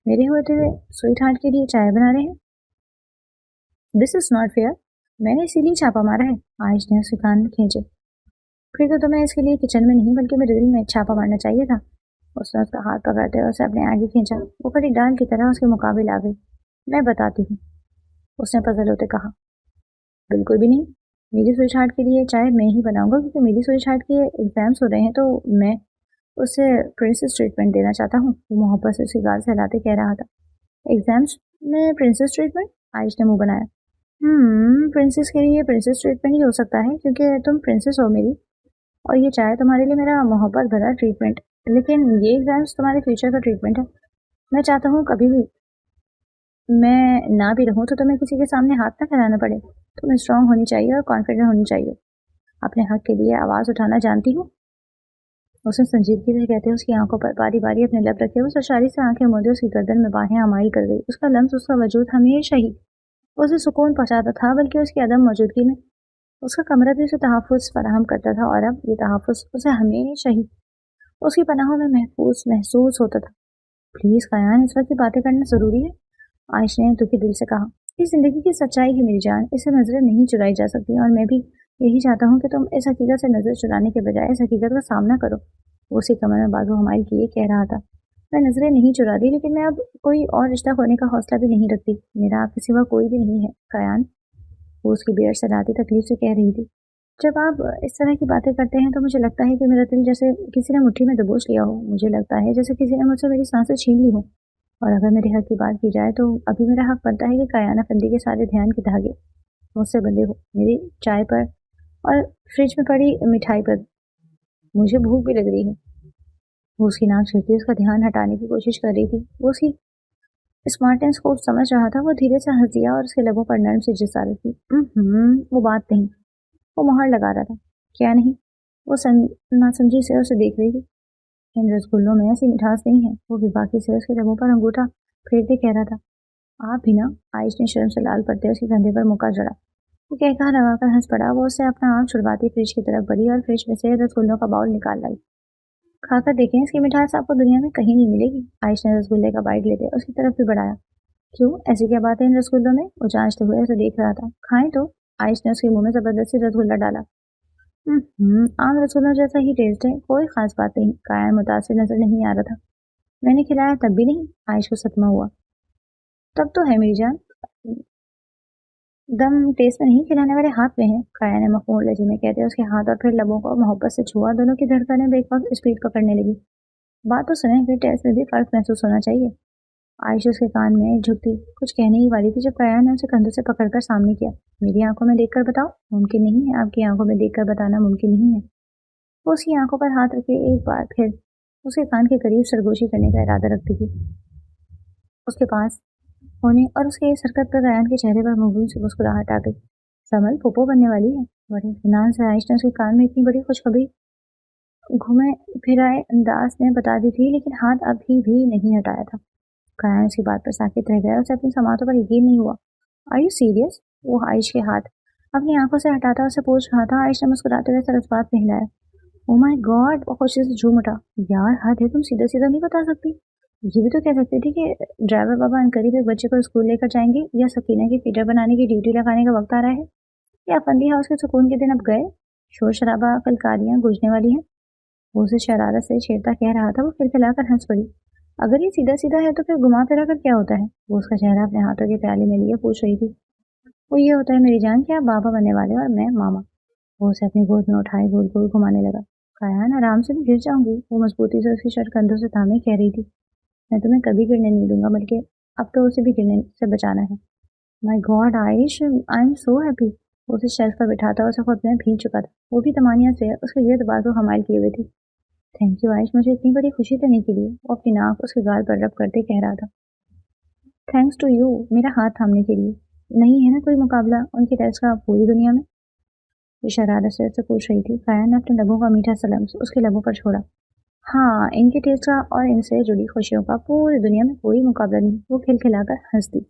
मेरे होते हुए स्वीट हार्ट के लिए चाय बना रहे हैं? This is not fair. मैंने इसीलिए छापा मारा है। आयुष ने उसके कान खींचे। फिर तो तुम्हें इसके लिए किचन में नहीं बल्कि मेरे दिल में छापा मारना चाहिए था। उसने उसका हाथ पकड़ते हुए उसे अपने आगे खींचा। वो कड़ी डाल की तरह उसके मुकाबले आ गई। मैं बताती हूँ, उसने पजल होते कहा। बिल्कुल भी नहीं, मेरी स्विच हार्ट के लिए चाय मैं ही बनाऊंगा, क्योंकि मेरी स्विच हार्ट के एग्जाम्स हो रहे हैं तो मैं उसे प्रिंसेस ट्रीटमेंट देना चाहता हूँ। वो मोहब्बत से उसकी गाल सहलाते कह रहा था। एग्जाम्स में प्रिंसेस ट्रीटमेंट? आयुष ने मुंह बनाया। प्रिंसेस के लिए प्रिंसेस ट्रीटमेंट ही हो सकता है, क्योंकि तुम प्रिंसेस हो मेरी, और ये चाय तुम्हारे लिए मेरा मोहब्बत भरा ट्रीटमेंट। लेकिन ये एग्जाम्स तुम्हारे फ्यूचर का ट्रीटमेंट है। मैं चाहता हूँ कभी भी मैं ना भी रहूँ तो तुम्हें किसी के सामने हाथ ना फैलाना पड़े। तुम्हें स्ट्रांग होनी चाहिए और कॉन्फिडेंट होनी चाहिए। अपने हक के लिए आवाज़ उठाना जानती हूँ। उसने संजीदगी से कहते उसकी आंखों पर बारी बारी अपने लब रखे। वो सशारी से आंखें मूंदे उसकी गर्दन में बाहें हमारी कर गई। उसका लम्स, उसका वजूद हमेशा ही उसे सुकून पहुंचाता था, बल्कि उसकी अदम मौजूदगी में उसका कमरा भी उसे तहफ़्फ़ुज़ फराहम करता था। और अब ये तहफ़्फ़ुज़ उसे हमेशा ही उसकी पनाहों में महफूज महसूस होता था। प्लीज़ कयान, इस वक्त की बातें करना ज़रूरी है, आयुष ने दुखी दिल से कहा। इस जिंदगी की सच्चाई है मेरी जान, इसे नजरें नहीं चुराई जा सकती, और मैं भी यही चाहता हूँ कि तुम इस हकीकत से नजर चुराने के बजाय इस हकीकत का सामना करो। वो उसी कमर में बाजू हमारी किए कह रहा था। मैं नजरें नहीं चुरा रही, लेकिन मैं अब कोई और रिश्ता खोने का हौसला भी नहीं रखती। मेरा आपके सिवा कोई भी नहीं है कयान, वो उसकी बेर सलाती तकलीफ से कह रही थी। जब आप इस तरह की बातें करते हैं तो मुझे लगता है कि मेरा दिल जैसे किसी ने मुट्ठी में दबोच लिया हो। मुझे लगता है जैसे किसी ने मुझसे मेरी सांसें छीन ली हो। और अगर मेरे हक की बात की जाए तो अभी मेरा हक बनता है कि कायाना फंदी के सारे ध्यान के धागे मुझसे बंधे हो, मेरी चाय पर और फ्रिज में पड़ी मिठाई पर। मुझे भूख भी लग रही है। वो उसकी नाक छिड़ती उसका ध्यान हटाने की कोशिश कर रही थी। वो उसकी स्मार्टनेस को समझ रहा था। वो धीरे से हंस दिया और उसके लबों पर नर्म सी जिसारत थी। वो बात नहीं, वो मुहर लगा रहा था। क्या नहीं? वो नासमझी से उसे देख रही थी। इन रसगुल्लों में ऐसी मिठास नहीं है। वो बेबाकी से उसके लबों पर अंगूठा फेरते कह रहा था। आप भी ना? आयुष ने शर्म से लाल पड़ते उसके कंधे पर मुका जड़ा। वो कहकर लगाकर हंस पड़ा। वो उससे अपना आंख छुड़वाती फ्रिज की तरफ बढ़ी और फ्रिज में से रसगुल्लों का बाउल निकाल लाई। खाकर देखें, इसकी मिठास आपको दुनिया में कहीं नहीं मिलेगी। आयुष ने रसगुल्ले का बाइट लेते उसकी तरफ भी बढ़ाया। क्यों, ऐसी क्या बात है इन रसगुल्लों में? वो जांचते हुए उसे देख रहा था। खाएं तो? आयुष ने उसके मुंह में जबरदस्ती रसगुल्ला डाला। आम रसगुल्लों जैसा ही टेस्ट है, कोई खास बात नहीं। कायन मुतासिर नजर नहीं आ रहा था। मैंने खिलाया तब भी नहीं? आयुष को सदमा हुआ। तब तो है मेरी जान, दम टेस्ट में नहीं, खिलाने वाले हाथ में है। काया ने मखमूल लहजे में कहते उसके हाथ और फिर लबों को मोहब्बत से छुआ। दोनों की धड़कनें बेवक्त स्पीड पकड़ने लगी। बात तो सुने, फिर टेस्ट में भी फर्क महसूस होना चाहिए। आयुष उसके कान में झुकती कुछ कहने ही वाली थी जब काया ने उसे कंधों से पकड़कर सामने किया। मेरी आंखों में देखकर बताओ। मुमकिन नहीं है, आपकी आंखों में देखकर बताना मुमकिन नहीं है। वो उसकी आंखों पर हाथ रखे एक बार फिर उसके कान के करीब सरगोशी करने का इरादा रखती थी। उसके पास होने और उसके इस हरकत पर रयान के चेहरे पर मामूली सी मुस्कुराहट आ गई। समल पोपो बनने वाली है। बड़े इत्मीनान से आयुष ने उसके कान में इतनी बड़ी खुशखबरी घूमे फिराए अंदाज में बता दी थी, लेकिन हाथ अभी भी नहीं हटाया था। कायन उसकी बात पर साकित रह गया। उसे अपनी समातों पर यकीन नहीं हुआ। Are you serious? वो आयुष के हाथ अपनी आंखों से हटाता उसे पूछ रहा था। आयुष ने मुस्कुराते हुए सर इस बात में हिलाया। Oh my God! वो खुशी से झूम उठा। यार हद है, तुम सीधा सीधा नहीं बता सकती। ये भी तो कह सकती थी कि ड्राइवर बाबा अनकरीब एक बच्चे को स्कूल लेकर जाएंगे, या सकीना की फीडर बनाने की ड्यूटी लगाने का वक्त आ रहा है, या फंदी हाउस के सुकून के दिन अब गए। शोर शराबा कलकारियां गूंजने वाली हैं। वो उसे शरारत से छेड़ता कह रहा था। वो खिलखिलाकर हंस पड़ी। अगर ये सीधा सीधा है तो फिर घुमा फिरा कर क्या होता है? वो उसका चेहरा अपने हाथों के प्याले में लिए पूछ रही थी। वो ये होता है मेरी जान कि आप बाबा बनने वाले और मैं मामा। वो उसे अपनी गोद में उठाए गोल गोल घुमाने लगा। कायान, आराम से भी गिर जाऊंगी। वो मजबूती से उसकी शर्ट कंधों से थामे कह रही थी। मैं तुम्हें कभी गिरने नहीं दूंगा, बल्कि अब तो उसे भी गिरने से बचाना है। My God Ayush, I am so happy. वो उसे शेल्फ पर बिठाता उसे खुद में भीग चुका था। वो भी तमानिया से उसके गिर्द बाजू हमाल किए हुए थी। थैंक यू आयुष, मुझे इतनी बड़ी खुशी देने के लिए। वो अपनी नाक उसके गाल पर रब करते कह रहा था। थैंक्स टू यू, मेरा हाथ थामने के लिए। नहीं है ना कोई मुकाबला उनकी टेस्ट का पूरी दुनिया में? वो शरारत से उससे पूछ रही थी। काया ने अपने लबों का मीठा सलम उसके लबों पर छोड़ा। हाँ, इनके टेस्ट का और इनसे जुड़ी खुशियों का पूरी दुनिया में कोई मुकाबला नहीं। वो खिलखिलाकर हंस दी।